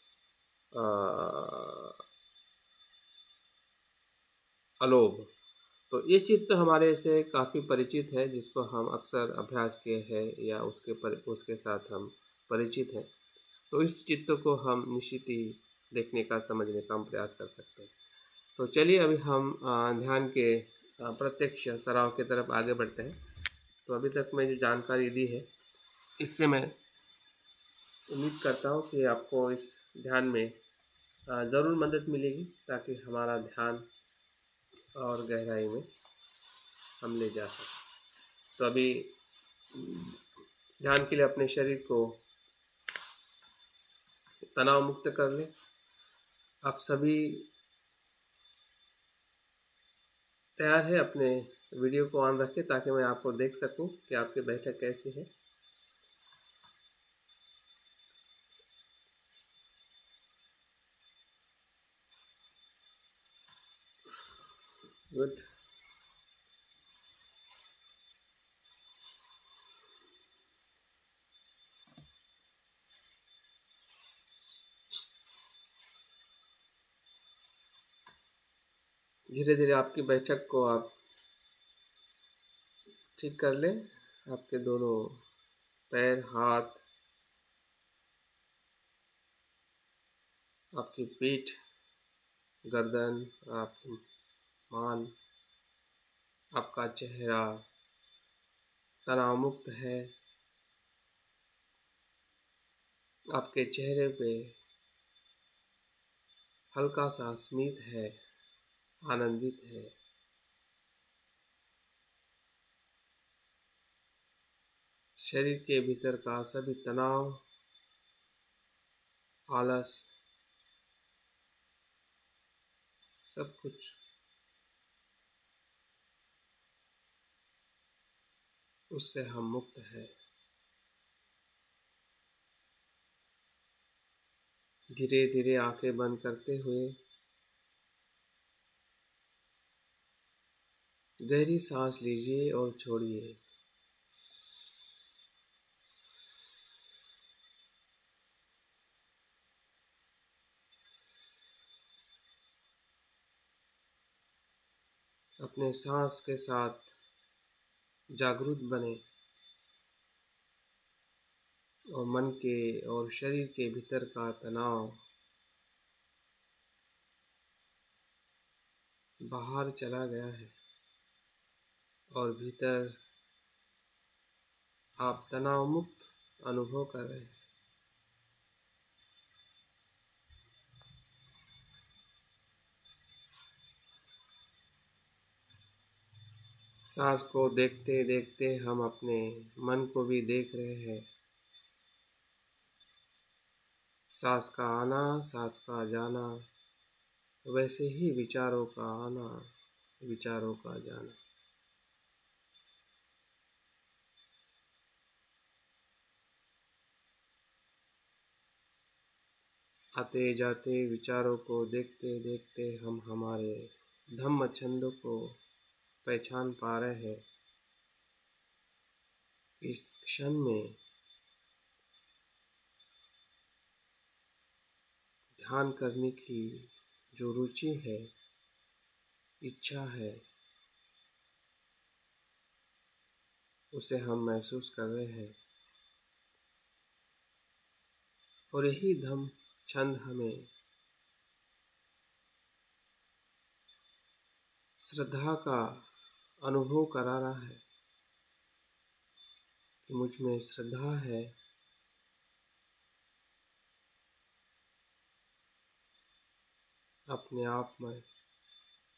A: अलोभ, तो ये चित्त हमारे से काफ़ी परिचित है, जिसको हम अक्सर अभ्यास किए हैं या उसके साथ हम परिचित हैं। तो इस चित्त को हम निश्चित ही देखने का, समझने का हम प्रयास कर सकते हैं। तो चलिए अभी हम ध्यान के प्रत्यक्ष सराव की तरफ आगे बढ़ते हैं। तो अभी तक मैं जो जानकारी दी है, इससे मैं उम्मीद करता हूँ कि आपको इस ध्यान में ज़रूर मदद मिलेगी, ताकि हमारा ध्यान और गहराई में हम ले जा सकें। तो अभी ध्यान के लिए अपने शरीर को तनाव मुक्त कर लें। आप सभी तैयार है? अपने वीडियो को ऑन रखें ताकि मैं आपको देख सकूं कि आपकी बैठक कैसी है। गुड। धीरे धीरे आपकी बैठक को आप ठीक कर लें। आपके दोनों पैर, हाथ, आपकी पीठ, गर्दन, आपकी मान, आपका चेहरा तनाव मुक्त है। आपके चेहरे पे हल्का सा स्मित है, आनंदित है। शरीर के भीतर का सभी तनाव, आलस, सब कुछ उससे हम मुक्त है। धीरे धीरे आंखें बंद करते हुए गहरी सांस लीजिए और छोड़िए। अपने सांस के साथ जागरूक बने और मन के और शरीर के भीतर का तनाव बाहर चला गया है और भीतर आप तनाव मुक्त अनुभव कर रहे हैं। सांस को देखते देखते हम अपने मन को भी देख रहे हैं। सांस का आना, सांस का जाना, वैसे ही विचारों का आना, विचारों का जाना। आते जाते विचारों को देखते देखते हम हमारे धम्म छंदों को पहचान पा रहे हैं। इस क्षण में ध्यान करने की जो रुचि है, इच्छा है, उसे हम महसूस कर रहे हैं और यही धम्म छंद हमें श्रद्धा का अनुभव करा रहा है कि मुझ में श्रद्धा है अपने आप में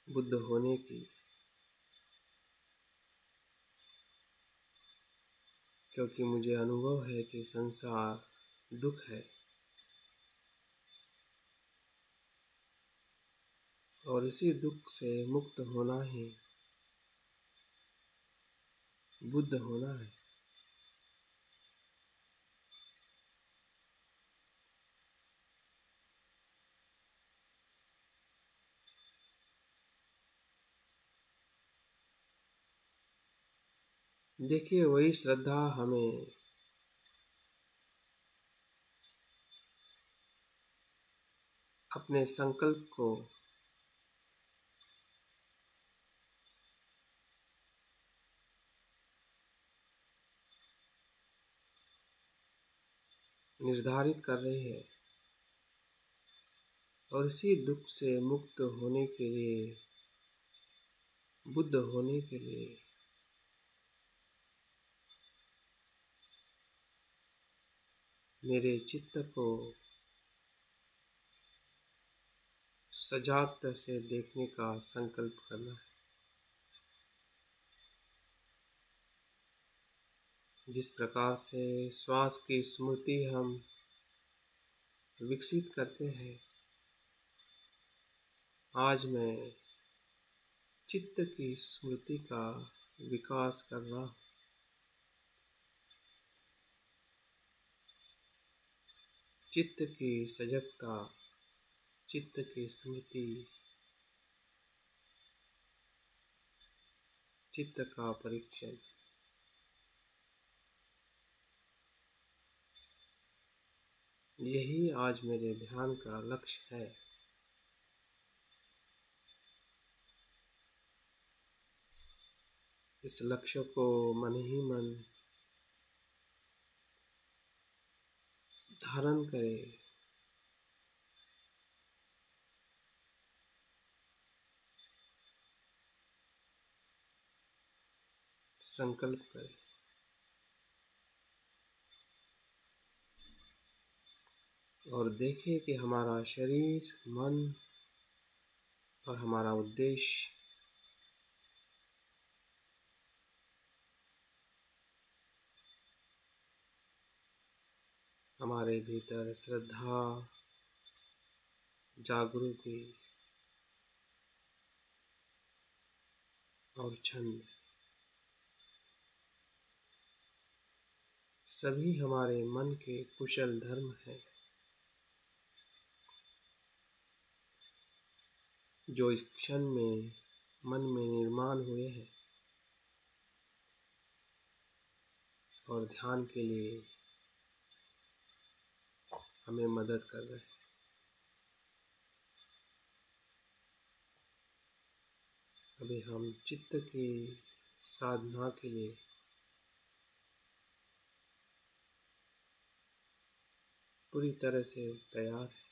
A: बुद्ध होने की, क्योंकि मुझे अनुभव है कि संसार दुख है और इसी दुख से मुक्त होना ही बुद्ध होना है। देखिए, वही श्रद्धा हमें अपने संकल्प को निर्धारित कर रही है और इसी दुख से मुक्त होने के लिए, बुद्ध होने के लिए मेरे चित्त को सजागता से देखने का संकल्प करना है। जिस प्रकार से श्वास की स्मृति हम विकसित करते हैं। आज मैं चित्त की स्मृति का विकास कर रहा हूँ। चित्त की सजगता, चित्त की स्मृति, चित्त का परीक्षण, यही आज मेरे ध्यान का लक्ष्य है। इस लक्ष्य को मन ही मन धारण करें, संकल्प करें और देखें कि हमारा शरीर, मन और हमारा उद्देश्य हमारे भीतर श्रद्धा, जागृति और छंद सभी हमारे मन के कुशल धर्म हैं, जो इस क्षण में मन में निर्माण हुए हैं और ध्यान के लिए हमें मदद कर रहे हैं। अभी हम चित्त की साधना के लिए पूरी तरह से तैयार हैं।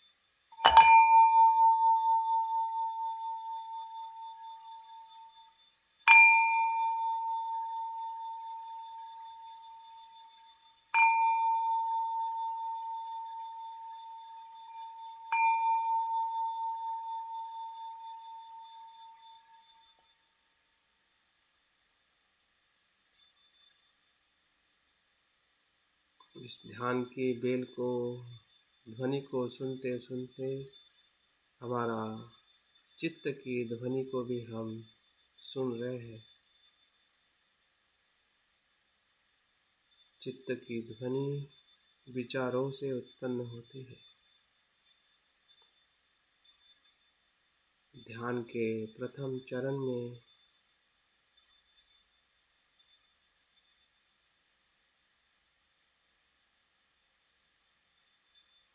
A: इस ध्यान की बेल को, ध्वनि को सुनते सुनते हमारा चित्त की ध्वनि को भी हम सुन रहे हैं। चित्त की ध्वनि विचारों से उत्पन्न होती है। ध्यान के प्रथम चरण में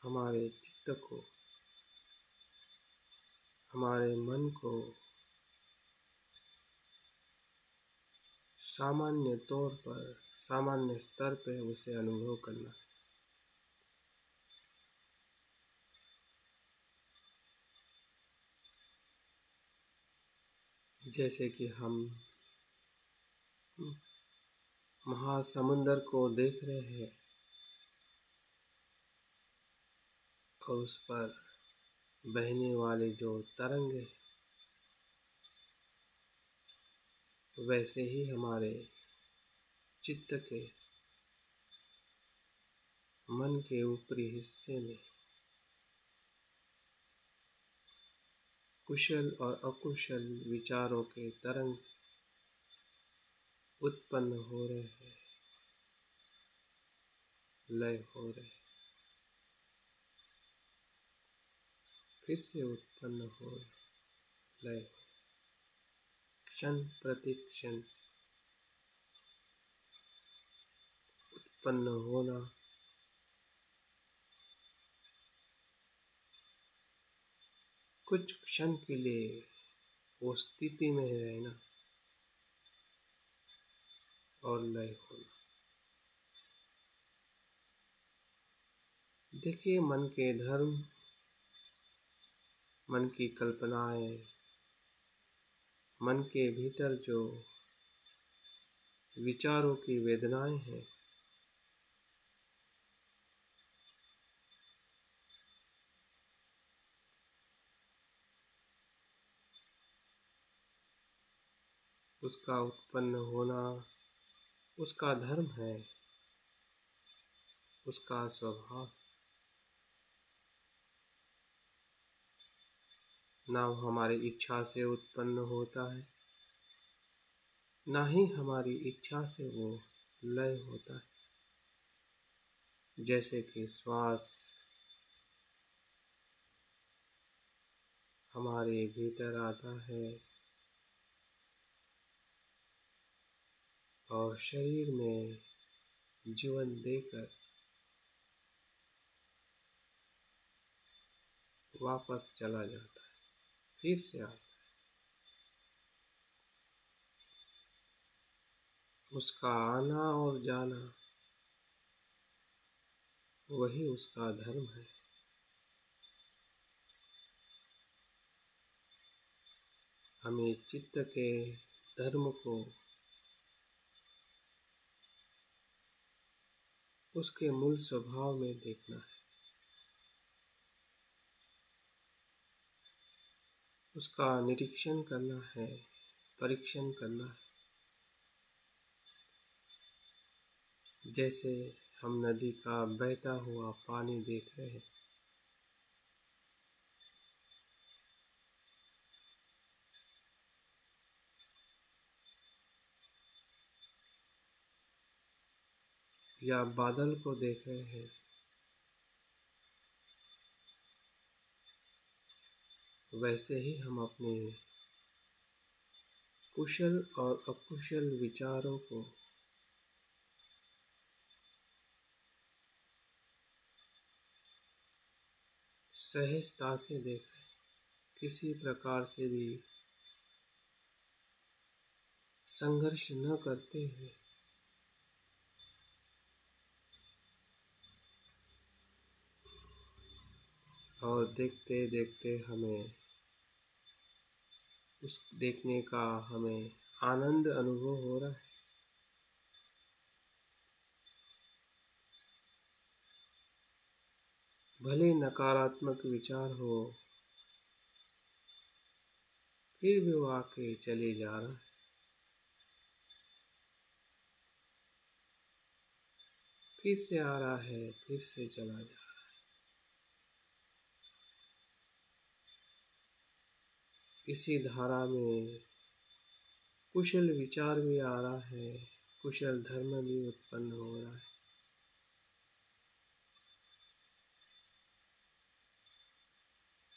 A: हमारे चित्त को, हमारे मन को सामान्य तौर पर, सामान्य स्तर पर उसे अनुभव करना। जैसे कि हम महासमुंदर को देख रहे हैं और उस पर बहने वाले जो तरंग हैं, वैसे ही हमारे चित्त के, मन के ऊपरी हिस्से में कुशल और अकुशल विचारों के तरंग उत्पन्न हो रहे हैं, लय हो रहे, फिर से उत्पन्न हो रहे, लय, क्षण प्रति क्षण उत्पन्न होना, कुछ क्षण के लिए वो स्थिति में रहना और लय होना। देखिए, मन के धर्म, मन की कल्पनाएं, मन के भीतर जो विचारों की वेदनाएं हैं, उसका उत्पन्न होना उसका धर्म है, उसका स्वभाव। ना वो हमारी इच्छा से उत्पन्न होता है, ना ही हमारी इच्छा से वो लय होता है। जैसे कि श्वास हमारे भीतर आता है और शरीर में जीवन देकर वापस चला जाता है, फिर से आता है। उसका आना और जाना वही उसका धर्म है। हमें चित्त के धर्म को उसके मूल स्वभाव में देखना है, उसका निरीक्षण करना है, परीक्षण करना है। जैसे हम नदी का बहता हुआ पानी देख रहे हैं, या बादल को देख रहे हैं, वैसे ही हम अपने कुशल और अकुशल विचारों को सहजता से देख रहे हैं, किसी प्रकार से भी संघर्ष न करते हुए। और देखते देखते हमें उस देखने का हमें आनंद अनुभव हो रहा है। भले नकारात्मक विचार हो, फिर भी वो आके चले जा रहा है, फिर से आ रहा है, फिर से चला जा रहा है। इसी धारा में कुशल विचार भी आ रहा है, कुशल धर्म भी उत्पन्न हो रहा है।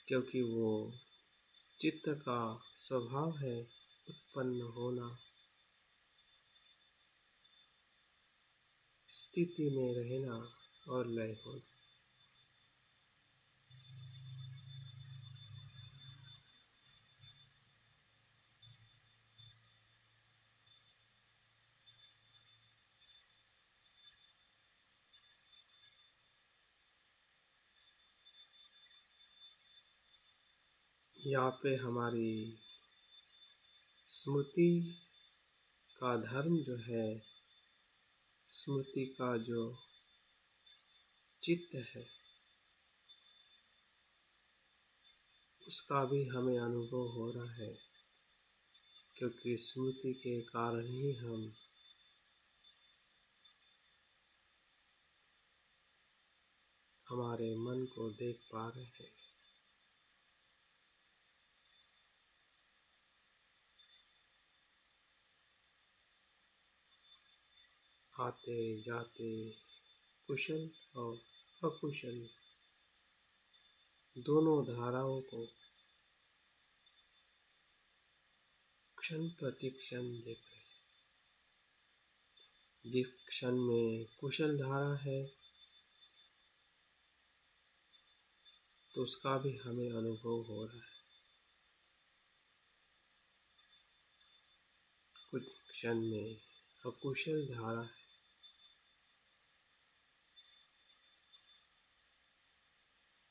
A: क्योंकि वो चित्त का स्वभाव है उत्पन्न होना, स्थिति में रहना और लय होना। यहाँ पे हमारी स्मृति का धर्म जो है, स्मृति का जो चित्त है, उसका भी हमें अनुभव हो रहा है। क्योंकि स्मृति के कारण ही हम हमारे मन को देख पा रहे हैं। आते जाते कुशल और अकुशल दोनों धाराओं को क्षण प्रति क्षण देख रहे हैं। जिस क्षण में कुशल धारा है तो उसका भी हमें अनुभव हो रहा है। कुछ क्षण में अकुशल धारा है,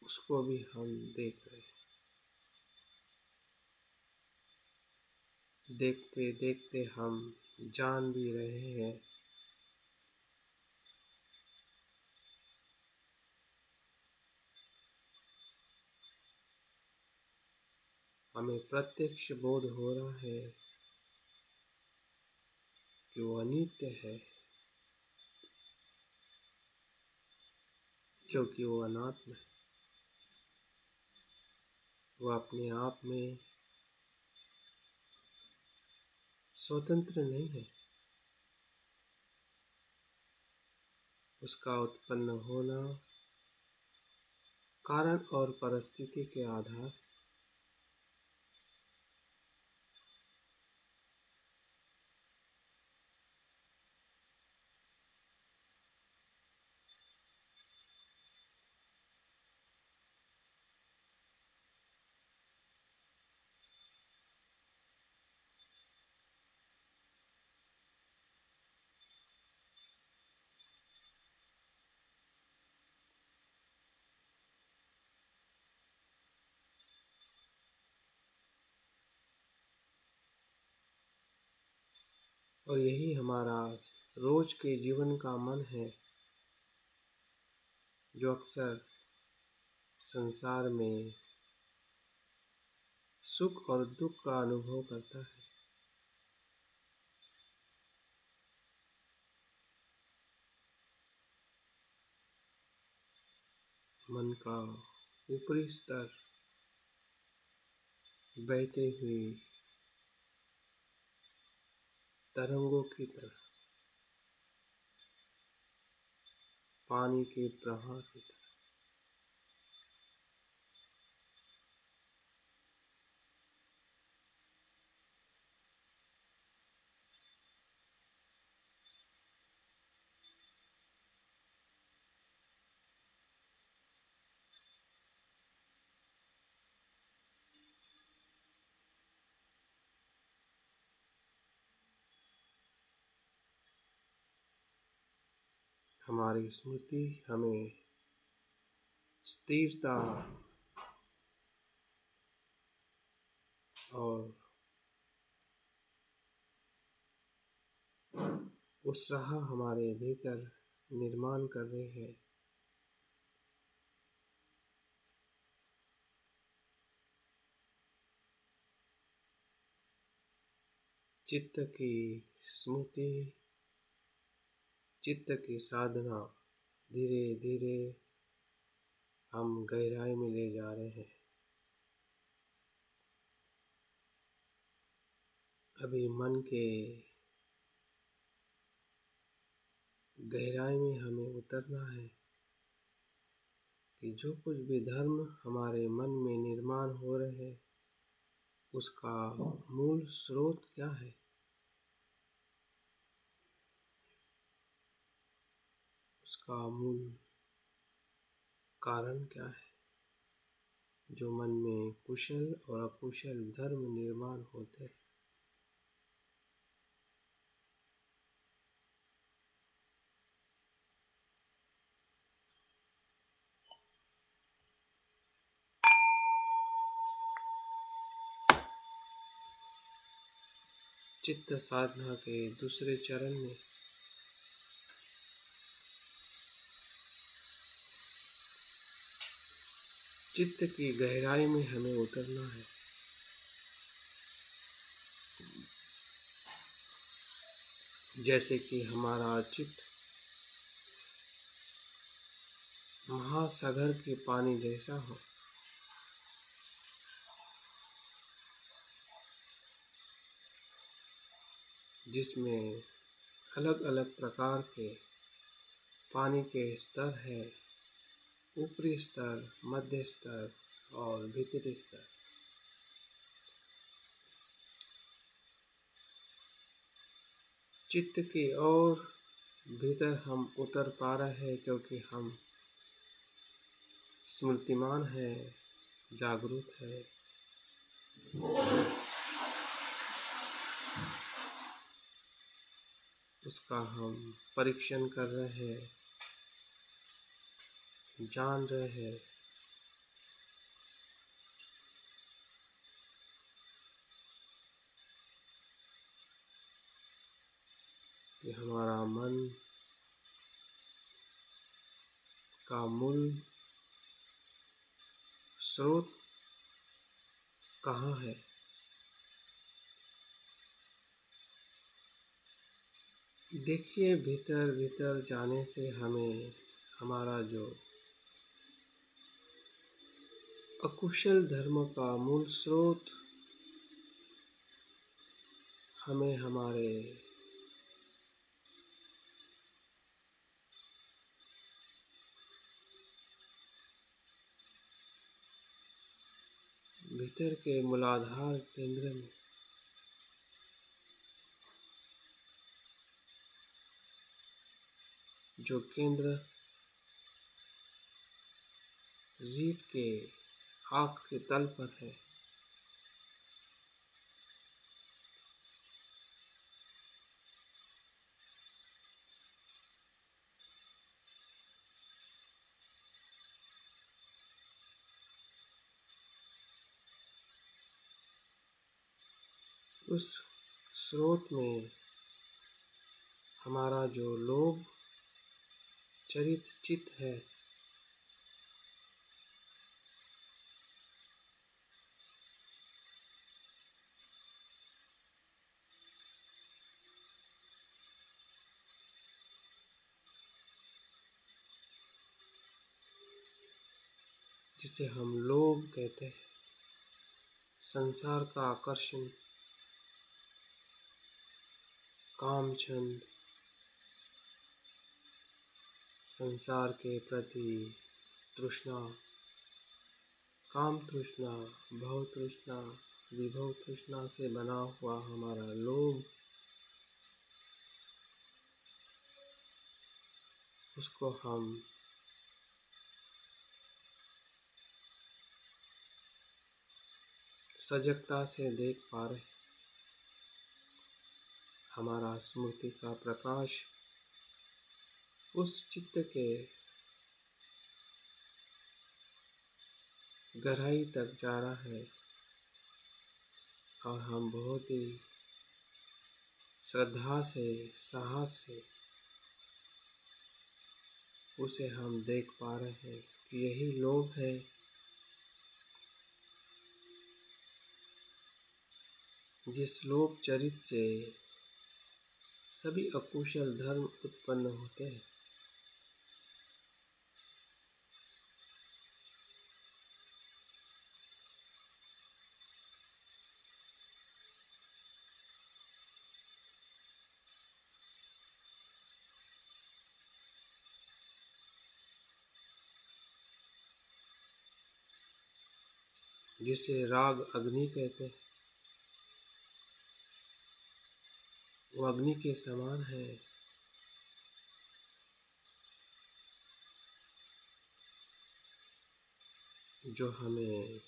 A: उसको भी हम देख रहे हैं। देखते देखते हम जान भी रहे हैं हमें प्रत्यक्ष बोध हो रहा है कि वो अनित्य है, क्योंकि वो अनात्म है। वह अपने आप में स्वतंत्र नहीं है। उसका उत्पन्न होना कारण और परिस्थिति के आधार और यही हमारा रोज के जीवन का मन है, जो अक्सर संसार में सुख और दुख का अनुभव करता है। मन का ऊपरी स्तर बहते हुए तरंगों की तरह, पानी के प्रवाह की तरह। हमारी स्मृति हमें स्थिरता और उत्साह हमारे भीतर निर्माण कर रहे हैं। चित्त की स्मृति, चित्त की साधना धीरे धीरे हम गहराई में ले जा रहे हैं। अभी मन के गहराई में हमें उतरना है कि जो कुछ भी धर्म हमारे मन में निर्माण हो रहे हैं, उसका मूल स्रोत क्या है, उसका मूल कारण क्या है, जो मन में कुशल और अकुशल धर्म निर्माण होते हैं। चित्त साधना के दूसरे चरण में चित्त की गहराई में हमें उतरना है। जैसे कि हमारा चित्त महासागर के पानी जैसा हो, जिसमें अलग अलग प्रकार के पानी के स्तर है, ऊपरी स्तर, मध्य स्तर और भीतरी स्तर। चित्त की ओर भीतर हम उतर पा रहे हैं क्योंकि हम स्मृतिमान है, जागरूक है। उसका हम परीक्षण कर रहे हैं, जान रहे हैं। कि हमारा मन का मूल स्रोत कहाँ है। देखिए, भीतर भीतर जाने से हमें हमारा जो अकुशल धर्म का मूल स्रोत हमें हमारे भीतर के मूलाधार केंद्र में जो केंद्र रीढ़ के आँख के तल पर है, उस स्रोत में हमारा जो लोभ चरित चित्त है, जिसे हम लोभ कहते हैं, संसार का आकर्षण, कामचंद, संसार के प्रति तृष्णा, काम तृष्णा, भव तृष्णा, विभव तृष्णा से बना हुआ हमारा लोभ, उसको हम सजगता से देख पा रहे। हमारा स्मृति का प्रकाश उस चित्त के गहराई तक जा रहा है और हम बहुत ही श्रद्धा से, साहस से उसे हम देख पा रहे हैं कि यही लोभ है जिस लोभ चरित से सभी अकुशल धर्म उत्पन्न होते हैं। जिसे राग अग्नि कहते हैं, वो अग्नि के समान है, जो हमें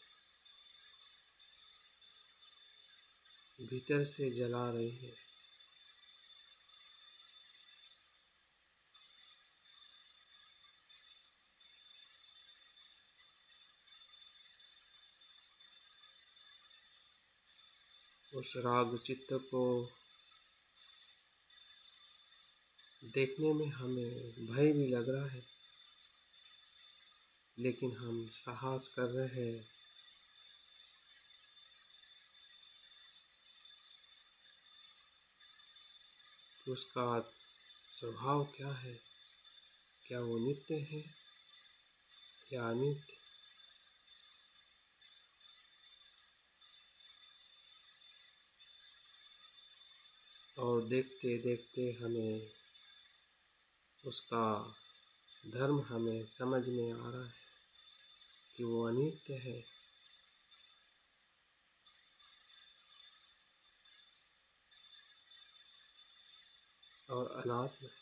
A: भीतर से जला रही है। उस राग चित्त को देखने में हमें भय भी लग रहा है, लेकिन हम साहस कर रहे हैं कि उसका स्वभाव क्या है, क्या वो नित्य है या अनित्य। और देखते देखते हमें उसका धर्म हमें समझ में आ रहा है कि वो अनित्य है और अनात्म है।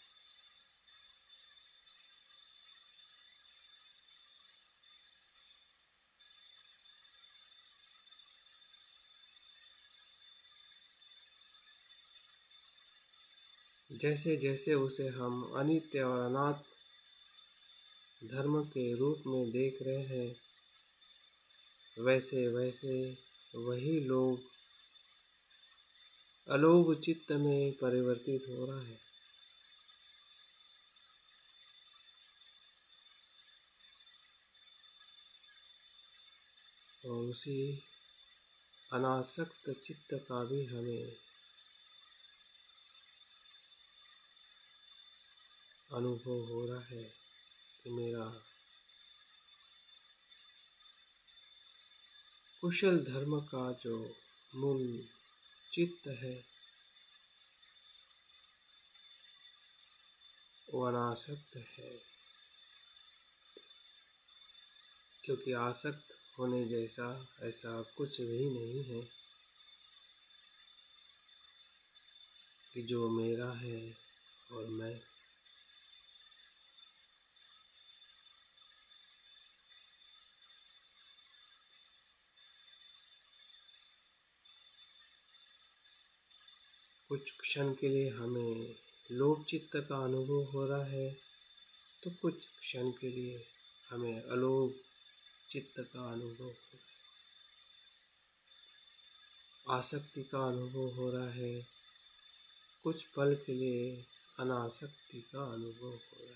A: जैसे जैसे उसे हम अनित्य और अनात्म धर्म के रूप में देख रहे हैं, वैसे वैसे वही लोग अलोभ चित्त में परिवर्तित हो रहा है। और उसी अनासक्त चित्त का भी हमें अनुभव हो रहा है कि मेरा कुशल धर्म का जो मूल चित्त है वो अनासक्त है, क्योंकि आसक्त होने जैसा ऐसा कुछ भी नहीं है कि जो मेरा है और मैं। कुछ क्षण के लिए हमें लोभ चित्त का अनुभव हो रहा है, तो कुछ क्षण के लिए हमें अलोभ चित्त का अनुभव हो रहा है, आसक्ति का अनुभव हो रहा है, कुछ पल के लिए अनासक्ति का अनुभव हो रहा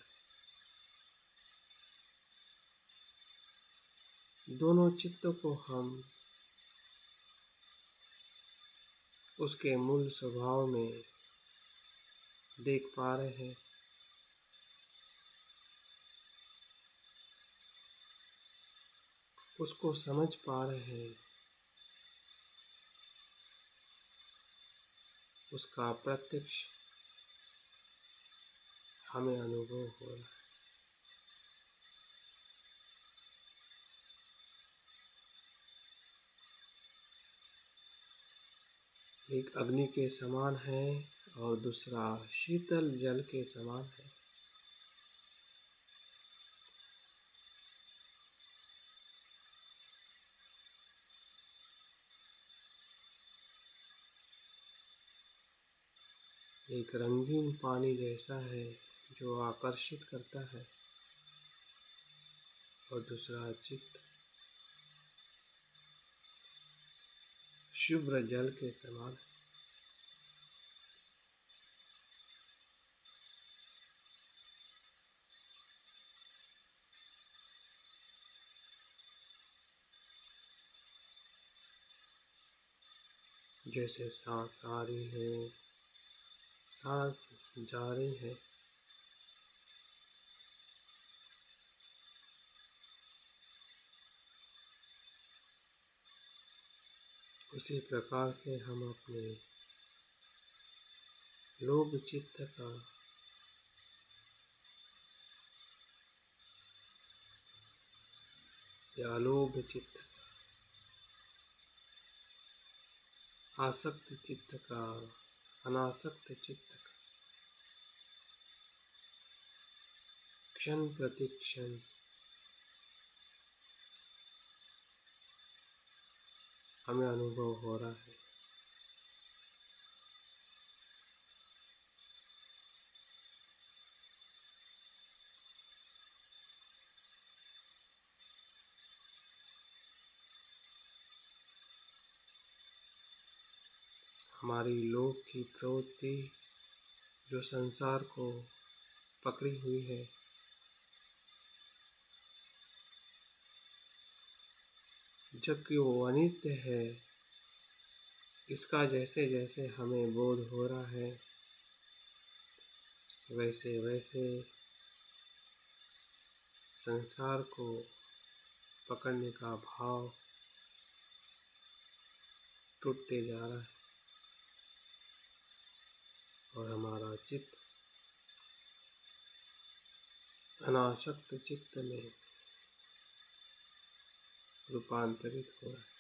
A: है। दोनों चित्तों को हम उसके मूल स्वभाव में देख पा रहे हैं। उसको समझ पा रहे हैं। उसका प्रत्यक्ष हमें अनुभव हो रहा है। एक अग्नि के समान है और दूसरा शीतल जल के समान है। एक रंगीन पानी जैसा है जो आकर्षित करता है, और दूसरा चित्त शुभ्र जल के समान है। जैसे सांस आ रही है, सांस जा रही है, उसी प्रकार से हम अपने लोभ चित्त का या अलोभ चित्त का, आसक्त चित्त का, अनासक्त चित्त का क्षण प्रति क्षण हमें अनुभव हो रहा है। हमारी लोभ की प्रवृत्ति जो संसार को पकड़ी हुई है, जबकि वो अनित्य है, इसका जैसे जैसे हमें बोध हो रहा है, वैसे वैसे संसार को पकड़ने का भाव टूटते जा रहा है और हमारा चित्त अनासक्त चित्त में रूपांतरित हो रहा है।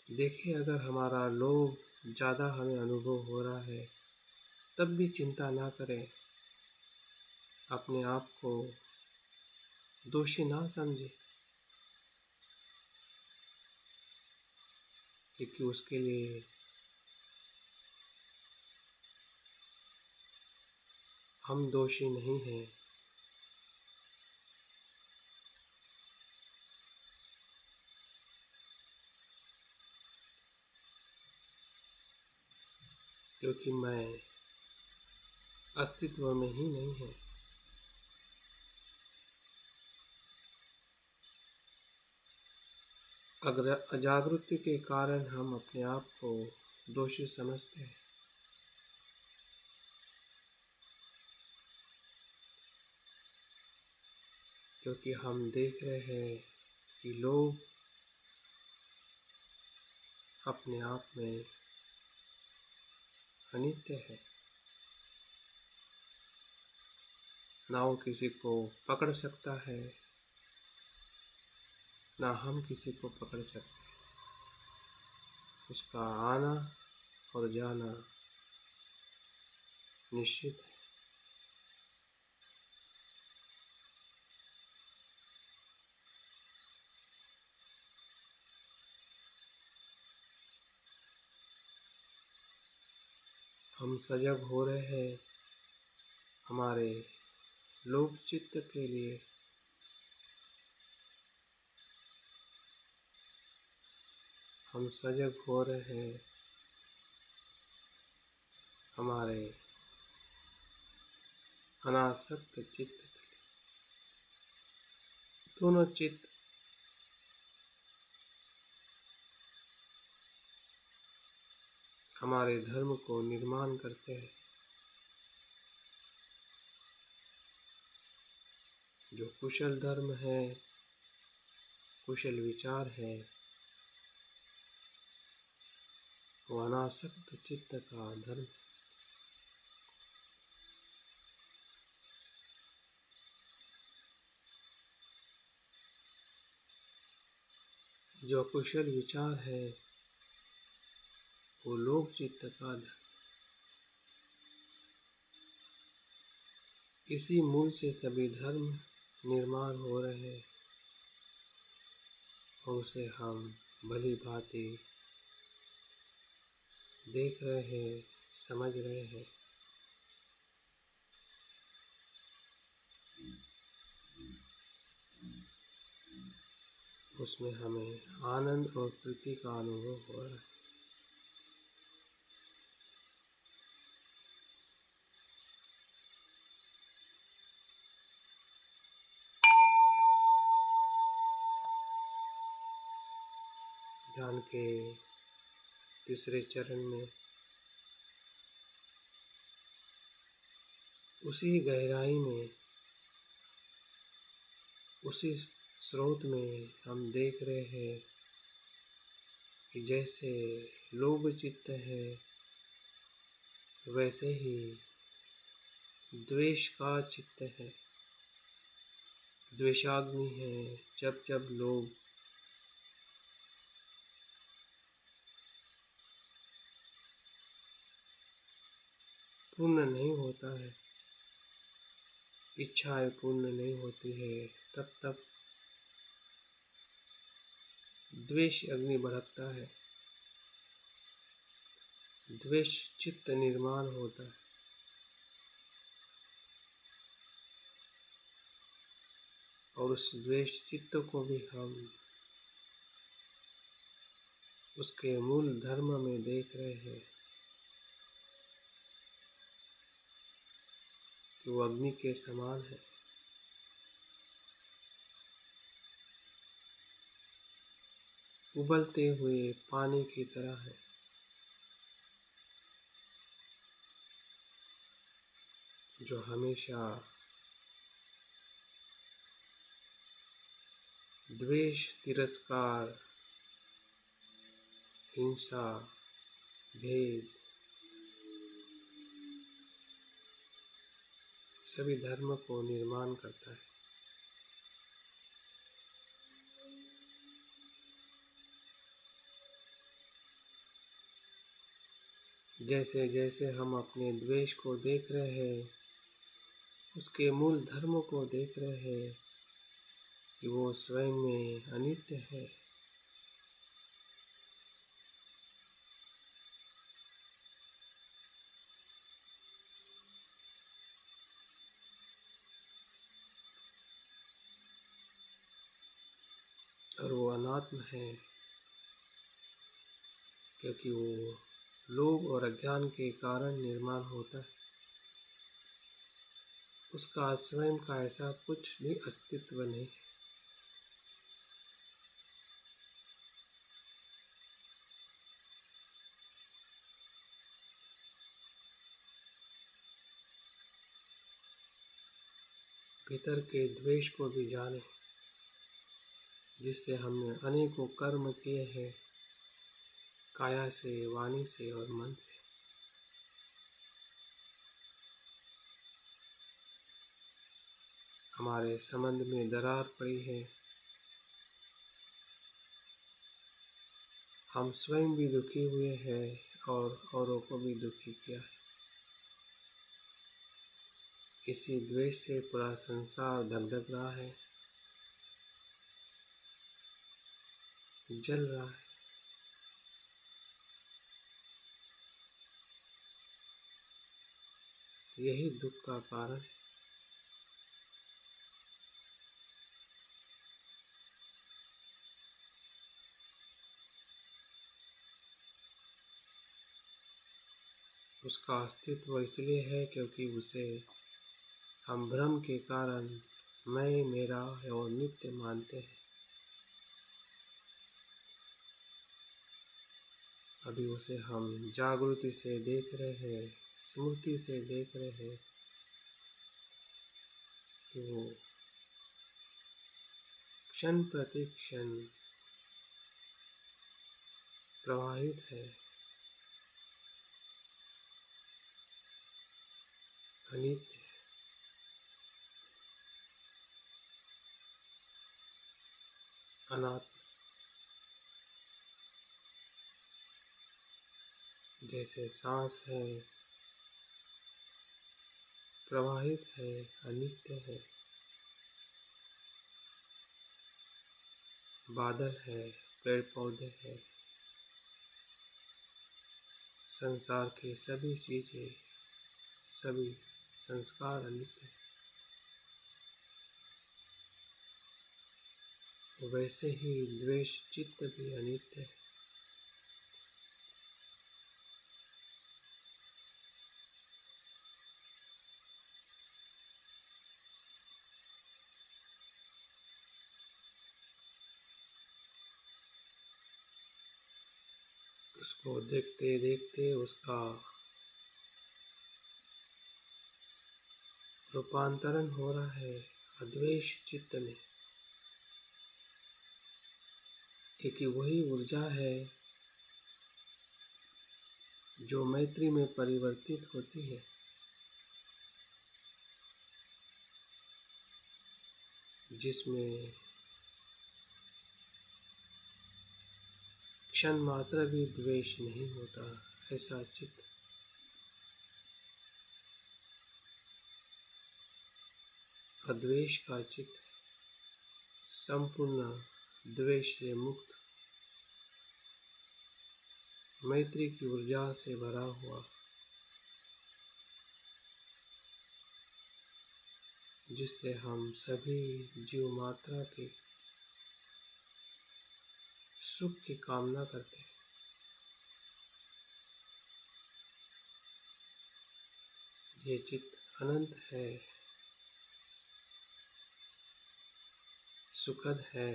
A: देखिए, अगर हमारा लोभ ज़्यादा हमें अनुभव हो रहा है, तब भी चिंता ना करें, अपने आप को दोषी ना समझे, क्योंकि उसके लिए हम दोषी नहीं हैं। क्योंकि मैं अस्तित्व में ही नहीं है। अगर अजागृति के कारण हम अपने आप को दोषी समझते हैं, क्योंकि हम देख रहे हैं कि लोग अपने आप में अनित्य है। ना वो किसी को पकड़ सकता है, ना हम किसी को पकड़ सकते हैं। उसका आना और जाना निश्चित है। हम सजग हो रहे हैं हमारे लोक चित्त के लिए। हम सजग हो रहे हैं हमारे अनासक्त चित्त के लिए। दोनों चित्त हमारे धर्म को निर्माण करते हैं। जो कुशल धर्म है, कुशल विचार है, वो अनासक्त चित्त का धर्म है। जो कुशल विचार है वो लोक चित्त का धर्म। इसी मूल से सभी धर्म निर्माण हो रहे हैं और उसे हम भली भांति देख रहे हैं, समझ रहे हैं। उसमें हमें आनंद और प्रीति का अनुभव हो रहा है। ध्यान के तीसरे चरण में उसी गहराई में, उसी स्रोत में हम देख रहे हैं कि जैसे लोभ चित्त है, वैसे ही द्वेष का चित्त है। द्वेषाग्नि है। जब जब लोग पूर्ण नहीं होता है, इच्छाएं पूर्ण नहीं होती है, तब तब द्वेष अग्नि भड़कता है, द्वेष चित्त निर्माण होता है। और उस द्वेष चित्त को भी हम उसके मूल धर्म में देख रहे हैं कि वो अग्नि के समान है। उबलते हुए पानी की तरह है। जो हमेशा द्वेष, तिरस्कार, हिंसा, भेद सभी धर्म को निर्माण करता है। जैसे जैसे हम अपने द्वेष को देख रहे हैं, उसके मूल धर्म को देख रहे हैं कि वो स्वयं में अनित्य है। और वो अनात्म है, क्योंकि वो लोभ और अज्ञान के कारण निर्माण होता है। उसका स्वयं का ऐसा कुछ भी अस्तित्व नहीं है। भीतर के द्वेष को भी जाने, जिससे हमने अनेकों कर्म किए हैं, काया से, वाणी से और मन से। हमारे संबंध में दरार पड़ी है, हम स्वयं भी दुखी हुए हैं और औरों को भी दुखी किया है। इसी द्वेष से पूरा संसार धक रहा है, जल रहा है। यही दुख का कारण है। उसका अस्तित्व इसलिए है क्योंकि उसे हम भ्रम के कारण मैं, मेरा और नित्य मानते हैं। अभी उसे हम जागृति से देख रहे हैं, स्मृति से देख रहे हैं कि वो क्षण प्रति क्षण प्रवाहित है, अनित्य, अनात्म। जैसे सांस है, प्रवाहित है, अनित्य है। बादल है, पेड़ पौधे हैं, संसार की सभी चीजें, सभी संस्कार अनित्य है। वैसे ही द्वेष चित्त भी अनित्य है। उसको देखते देखते उसका रूपांतरण हो रहा है अद्वेष चित्त में, क्योंकि वही ऊर्जा है जो मैत्री में परिवर्तित होती है, जिसमें क्षण मात्र भी द्वेष नहीं होता। ऐसा चित्त अद्वेष का चित्त, संपूर्ण द्वेष से मुक्त, मैत्री की ऊर्जा से भरा हुआ, जिससे हम सभी जीव मात्रा के सुख की कामना करते हैं। ये चित्त अनंत है, सुखद है,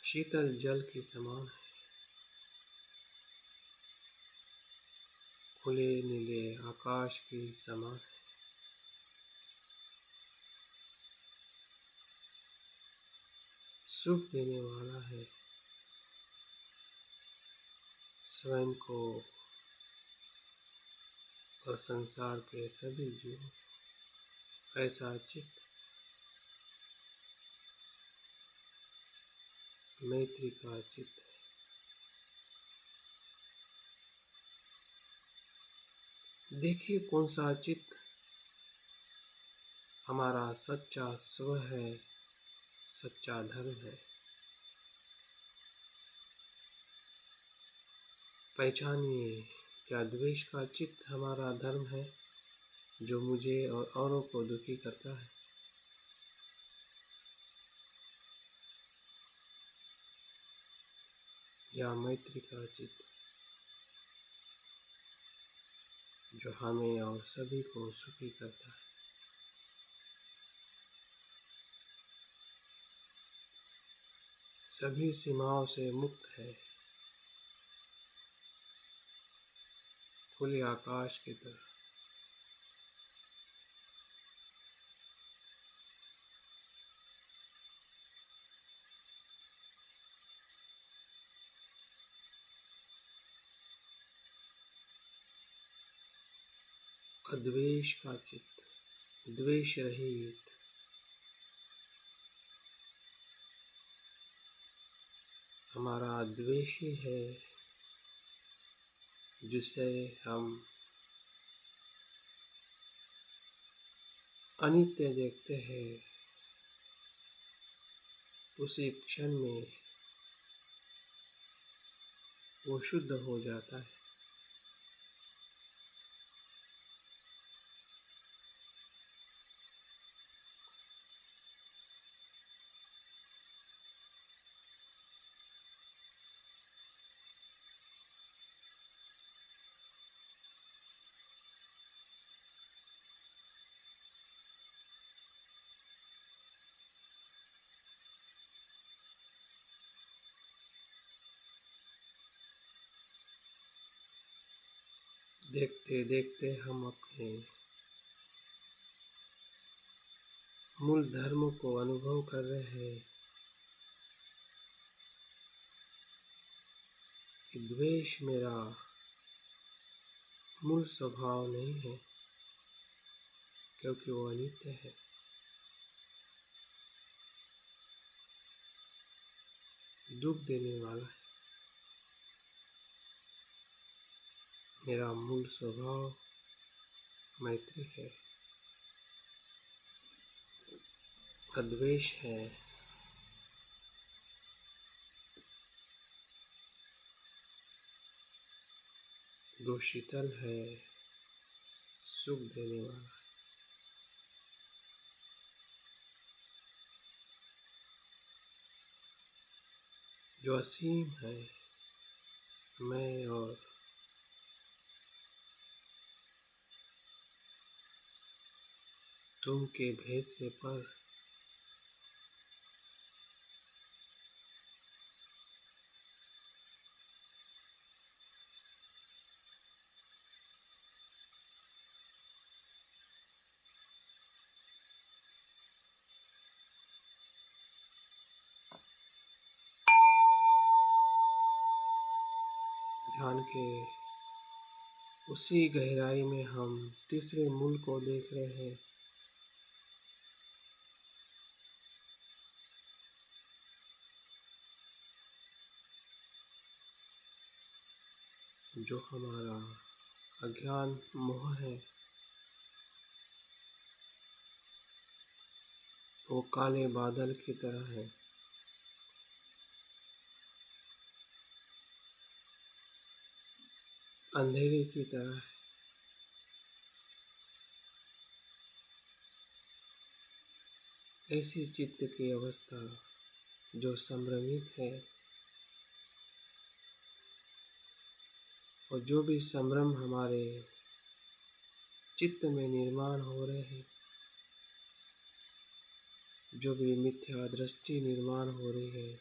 A: शीतल जल के समान है, खुले नीले आकाश के समान है। सुख देने वाला है, स्वयं को और संसार के सभी जीवों। ऐसा चित्त मैत्री का चित्त है। देखिए कौन सा चित्त हमारा सच्चा स्व है, सच्चा धर्म है। पहचानिए, क्या द्वेष का चित्त हमारा धर्म है जो मुझे और औरों को दुखी करता है, या मैत्री का चित्त जो हमें और सभी को सुखी करता है। सभी सीमाओं से मुक्त है, खुले आकाश की तरह। अद्वेष का चित्त, द्वेष रहित, हमारा द्वेष ही है जिसे हम अनित्य देखते हैं। उसी क्षण में वो शुद्ध हो जाता है। देखते देखते हम अपने मूल धर्म को अनुभव कर रहे हैं कि द्वेष मेरा मूल स्वभाव नहीं है, क्योंकि वो अनित्य है। दुख देने वाला है। मेरा मूल स्वभाव मैत्री है, अद्वेष है। जो शीतल है, सुख देने वाला है। जो असीम है, मैं और तुम के भेद से पर। ध्यान के उसी गहराई में हम तीसरे मूल को देख रहे हैं, जो हमारा अज्ञान मोह है। वो काले बादल की तरह है, अंधेरे की तरह है। ऐसी चित्त की अवस्था जो संभ्रमित है, और जो भी संभ्रम हमारे चित्त में निर्माण हो रहे हैं, जो भी मिथ्या दृष्टि निर्माण हो रही है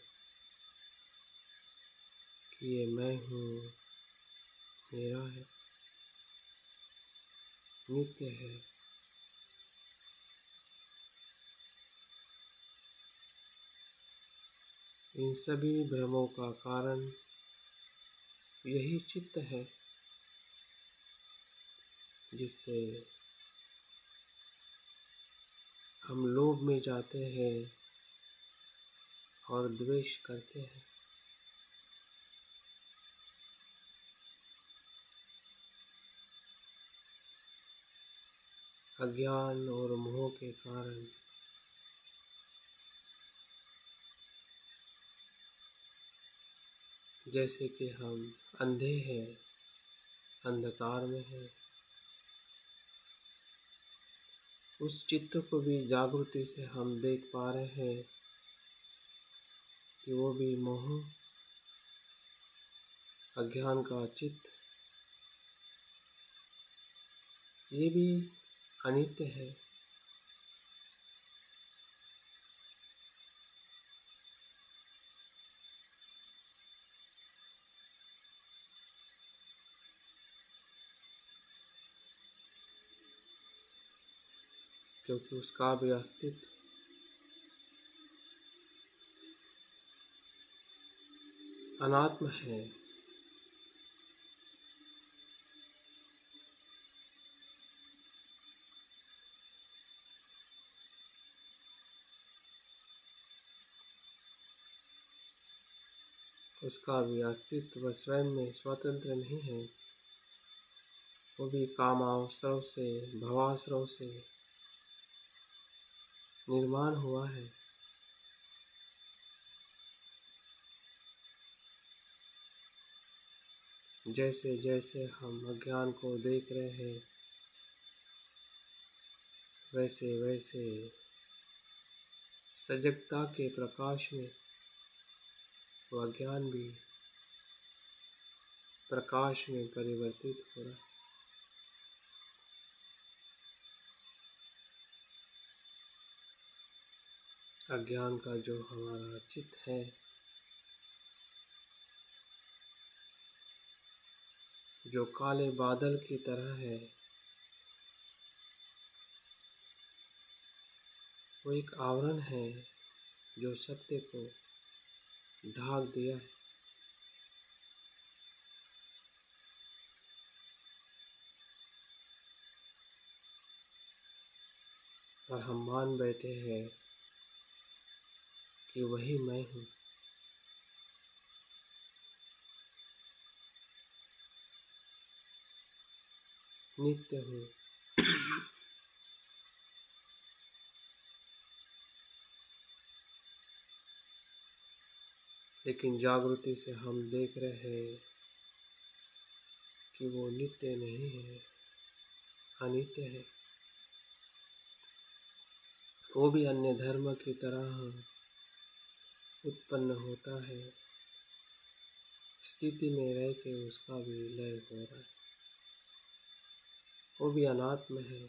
A: कि ये मैं हूँ, मेरा है, नित्य है, इन सभी भ्रमों का कारण यही चित्त है, जिससे हम लोभ में जाते हैं और द्वेष करते हैं। अज्ञान और मोह के कारण जैसे कि हम अंधे हैं, अंधकार में हैं, उस चित्त को भी जागृति से हम देख पा रहे हैं कि वो भी मोह, अज्ञान का चित्त, ये भी अनित्य है। क्योंकि उसका भी अस्तित्व अनात्म है। उसका भी अस्तित्व स्वयं में स्वतंत्र नहीं है, वो भी कामाश्रव से, भवाश्रव से निर्माण हुआ है। जैसे जैसे हम अज्ञान को देख रहे हैं, वैसे वैसे सजगता के प्रकाश में वह ज्ञान भी प्रकाश में परिवर्तित हो रहा है। अज्ञान का जो हमारा चित्त है, जो काले बादल की तरह है, वो एक आवरण है जो सत्य को ढाक दिया है। और हम मान बैठे हैं कि वही मैं हूँ। नित्य हूँ। लेकिन जागृति से हम देख रहे हैं कि वो नित्य नहीं है, अनित्य है। वो भी अन्य धर्म की तरह उत्पन्न होता है, स्थिति में रह के उसका भी लय हो रहा है। वो भी अनात्म है,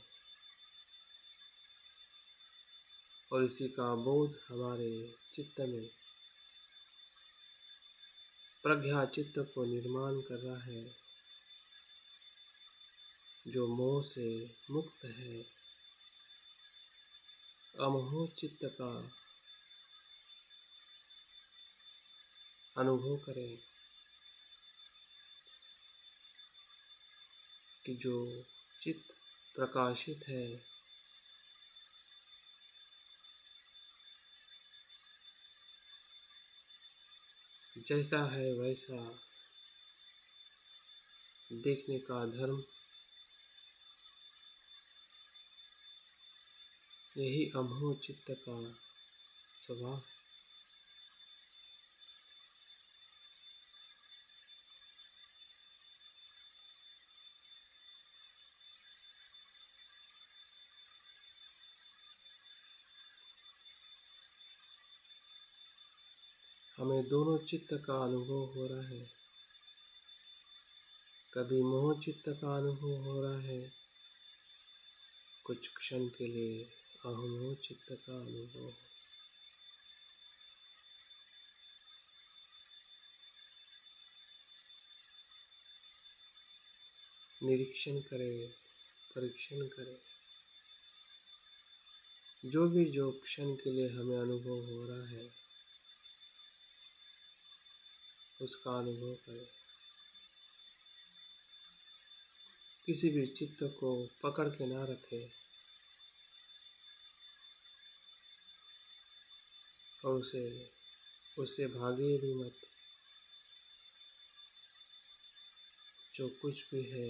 A: और इसी का बोध हमारे चित्त में, प्रज्ञा चित्त को निर्माण कर रहा है, जो मोह से मुक्त है। अमोह चित्त का अनुभव करें कि जो चित्त प्रकाशित है, जैसा है वैसा देखने का धर्म, यही अमोह चित्त का स्वभाव। हमें दोनों चित्त का अनुभव हो रहा है। कभी मोह चित्त का अनुभव हो रहा है, कुछ क्षण के लिए अहमोह चित्त का अनुभव। निरीक्षण करें, परीक्षण करें। जो क्षण के लिए हमें अनुभव हो रहा है, उसका अनुभव करें। किसी भी चित्त को पकड़ के ना रखें, और उससे भागे भी मत। जो कुछ भी है,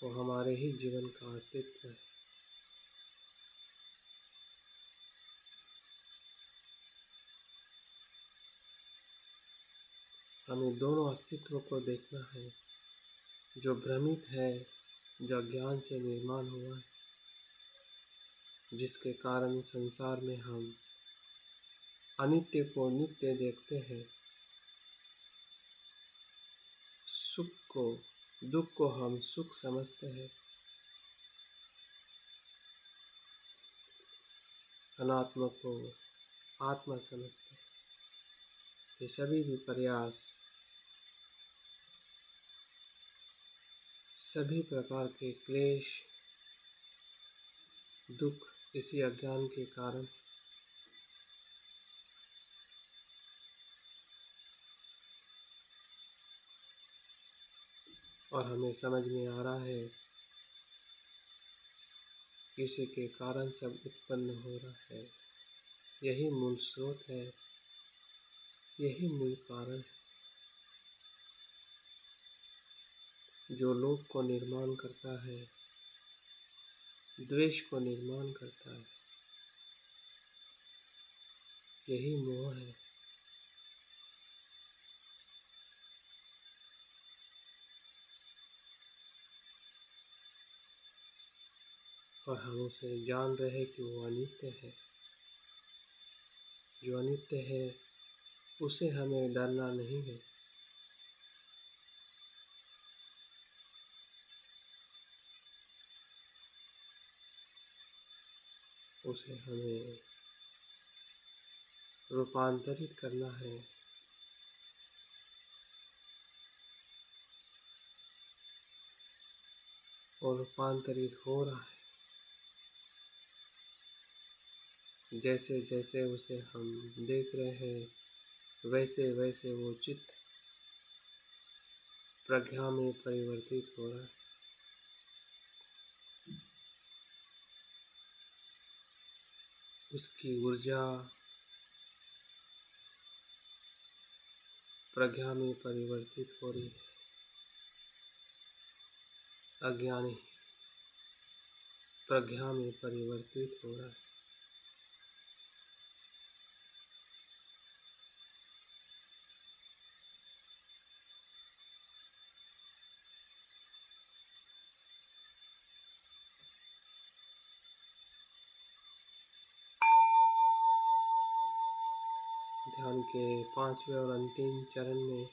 A: वो हमारे ही जीवन का अस्तित्व है। हमें दोनों अस्तित्व को देखना है। जो भ्रमित है, जो अज्ञान से निर्माण हुआ है, जिसके कारण संसार में हम अनित्य को नित्य देखते हैं, दुख को हम सुख समझते हैं, अनात्मा को आत्मा समझते हैं। ये सभी भी प्रयास, सभी प्रकार के क्लेश, दुख इसी अज्ञान के कारण। और हमें समझ में आ रहा है इसी के कारण सब उत्पन्न हो रहा है। यही मूल स्रोत है, यही मूल कारण है जो लोभ को निर्माण करता है, द्वेष को निर्माण करता है। यही मोह है। और हम उसे जान रहे कि वो अनित्य है। जो अनित्य है उसे हमें डरना नहीं है। उसे हमें रूपांतरित करना है। और रूपांतरित हो रहा है। जैसे जैसे उसे हम देख रहे हैं वैसे वैसे वो चित्त प्रज्ञा में परिवर्तित हो रहा है। उसकी ऊर्जा प्रज्ञा में परिवर्तित हो रही है। अज्ञानी प्रज्ञा में परिवर्तित हो रहा है। ध्यान के 5वें और अंतिम चरण में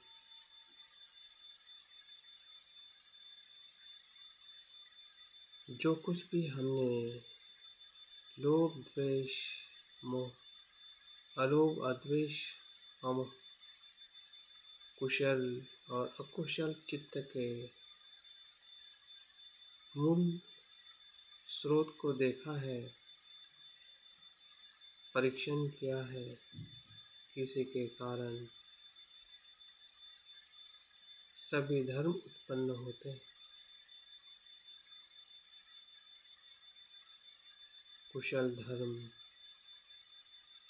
A: जो कुछ भी हमने लोभ द्वेष मोह, अलोभ अद्वेष अमोह, कुशल और अकुशल चित्त के मूल स्रोत को देखा है, परीक्षण किया है, किसी के कारण सभी धर्म उत्पन्न होते हैं। कुशल धर्म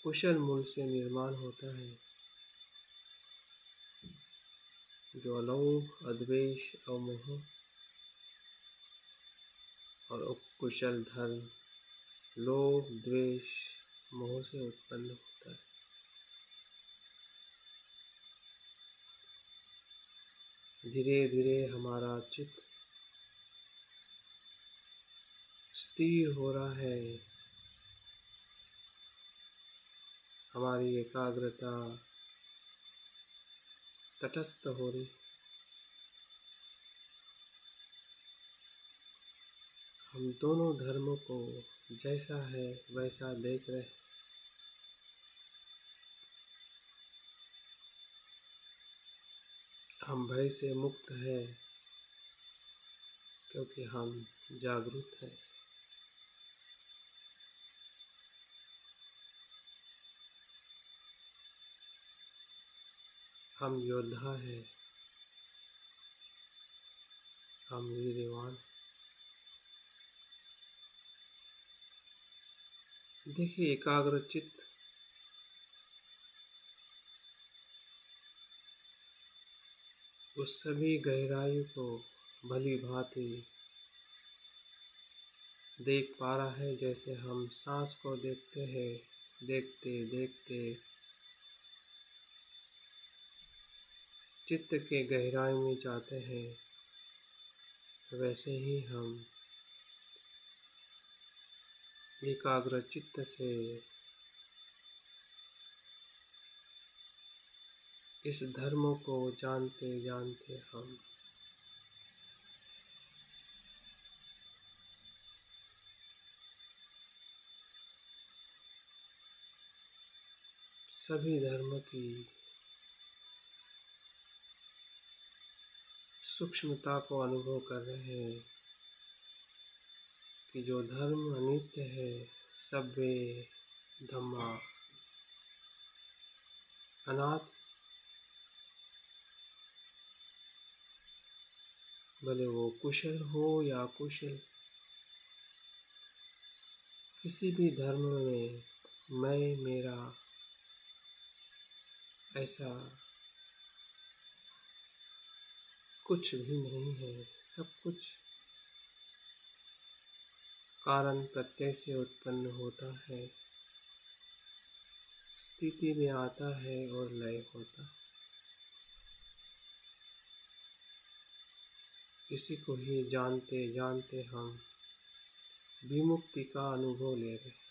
A: कुशल मूल से निर्माण होता है। जो अलोभ अद्वेष अमोह और अकुशल धर्म लोभ द्वेष मोह से उत्पन्न होता है। धीरे धीरे हमारा चित्त स्थिर हो रहा है। हमारी एकाग्रता तटस्थ हो रही। हम दोनों धर्मों को जैसा है वैसा देख रहे हैं। हम भय से मुक्त हैं क्योंकि हम जागरूक हैं। हम योद्धा हैं। हम वीरवान। देखिए एकाग्र चित्त उस सभी गहराई को भली भांति देख पा रहा है। जैसे हम सांस को देखते हैं, देखते देखते चित्त के गहराई में जाते हैं, वैसे ही हम एकाग्र चित्त से इस धर्म को जानते जानते हम सभी धर्म की सूक्ष्मता को अनुभव कर रहे हैं कि जो धर्म अनित्य है, सभ्य धम्मा अनाथ, भले वो कुशल हो या अकुशल, किसी भी धर्म में मैं मेरा ऐसा कुछ भी नहीं है। सब कुछ कारण प्रत्यय से उत्पन्न होता है, स्थिति में आता है और लय होता है। इसी को ही जानते जानते हम विमुक्ति का अनुभव ले रहे हैं।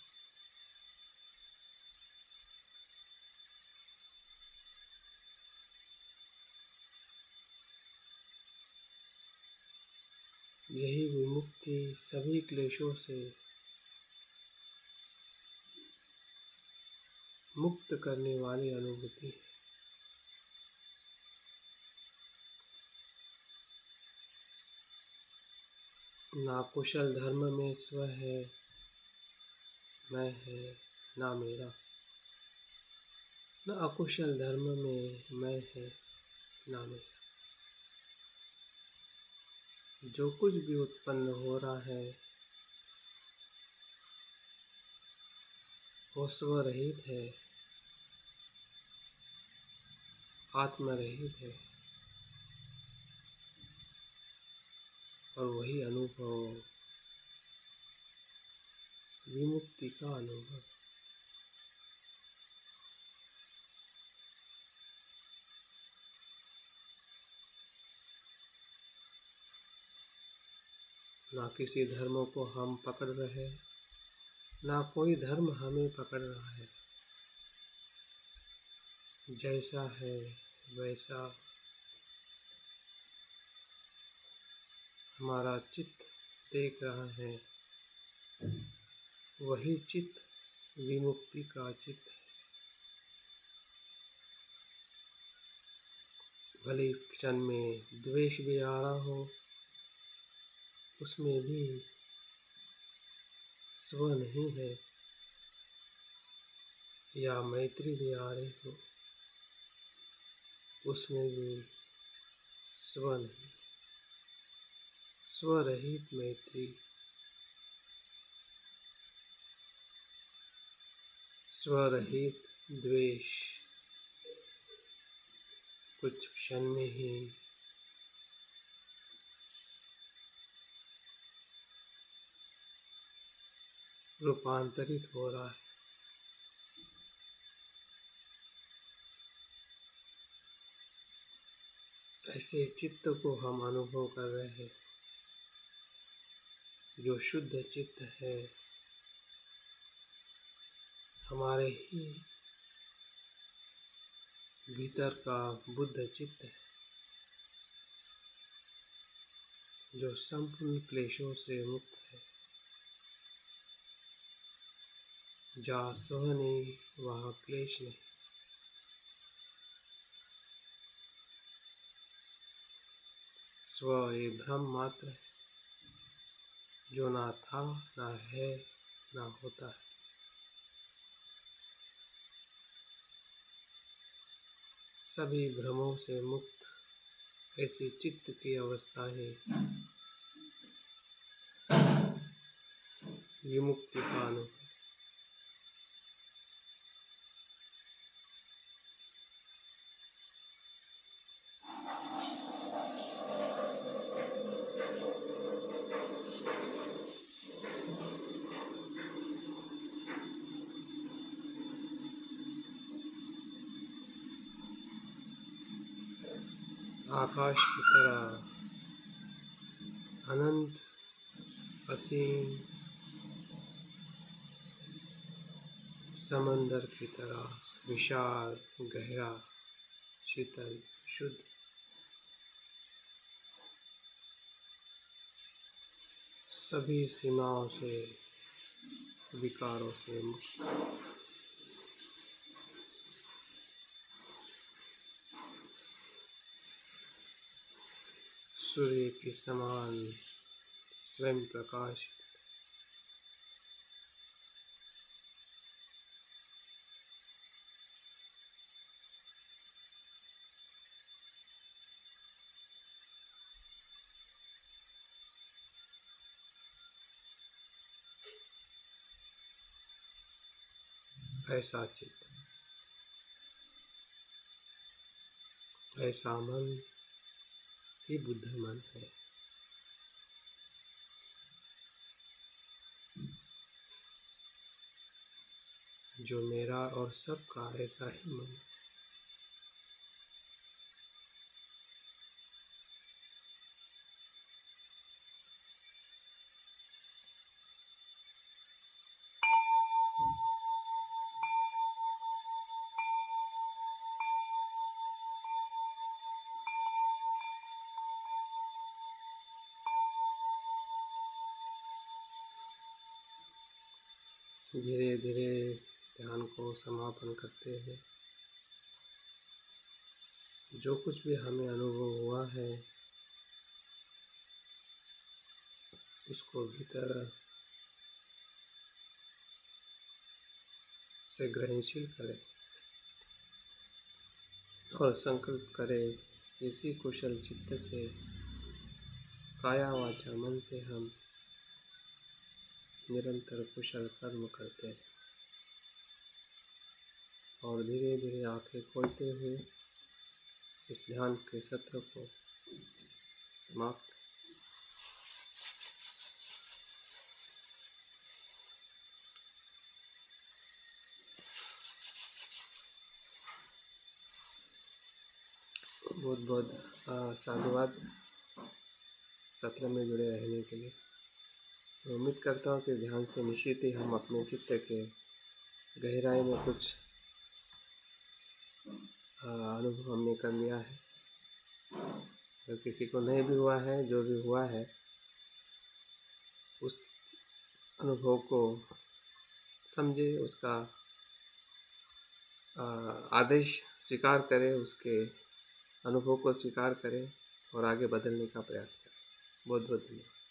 A: यही विमुक्ति सभी क्लेशों से मुक्त करने वाली अनुभूति है। ना कुशल धर्म में स्व है, मैं है, ना मेरा। न अकुशल धर्म में मैं है, ना मेरा। जो कुछ भी उत्पन्न हो रहा है वो स्वरहित है, आत्मरहित है, और वही अनुभव विमुक्ति का अनुभव। ना किसी धर्म को हम पकड़ रहे, ना कोई धर्म हमें पकड़ रहा है। जैसा है वैसा हमारा चित्त देख रहा है, वही चित्त विमुक्ति का चित्त है। भले इस क्षण में द्वेष भी आ रहा हो, उसमें भी स्व नहीं है, या मैत्री भी आ रही हो, उसमें भी स्व नहीं। स्वरहित मैत्री, स्वरहित द्वेष कुछ क्षण में ही रूपांतरित हो रहा है। ऐसे चित्त को हम अनुभव कर रहे हैं, जो शुद्ध चित्त है, हमारे ही भीतर का बुद्ध चित्त है, जो संपूर्ण क्लेशों से मुक्त है। जहाँ स्व नहीं वहाँ क्लेश नहीं। स्व ये भ्रम मात्र है, जो ना था, ना है, ना होता है। सभी भ्रमों से मुक्त ऐसी चित्त की अवस्था है विमुक्ति का अनुभव। आकाश की तरह अनंत असीम, समंदर की तरह विशाल, गहरा, शीतल, शुद्ध, सभी सीमाओं से, विकारों से मुक्त। सूर्य के समान स्वयं प्रकाश। ऐसा चित्त ऐसा मन ही बुद्ध मन है। जो मेरा और सबका ऐसा ही मन है। धीरे धीरे ध्यान को समापन करते हुए जो कुछ भी हमें अनुभव हुआ है उसको भीतर से ग्रहणशील करें और संकल्प करें इसी कुशल चित्त से काया वाचा मन से हम निरंतर कुशल कर्म करते हैं। और धीरे धीरे आंखें खोलते हुए इस ध्यान के सत्र को समाप्त बहुत बहुत साधुवाद सत्र में जुड़े रहने के लिए। मैं उम्मीद करता हूँ कि ध्यान से निश्चित ही हम अपने चित्त के गहराई में कुछ अनुभव हमने कर लिया है। अगर किसी को नहीं भी हुआ है, जो भी हुआ है उस अनुभव को समझे, उसका आदेश स्वीकार करें, उसके अनुभव को स्वीकार करें और आगे बदलने का प्रयास करें। बहुत बहुत धन्यवाद।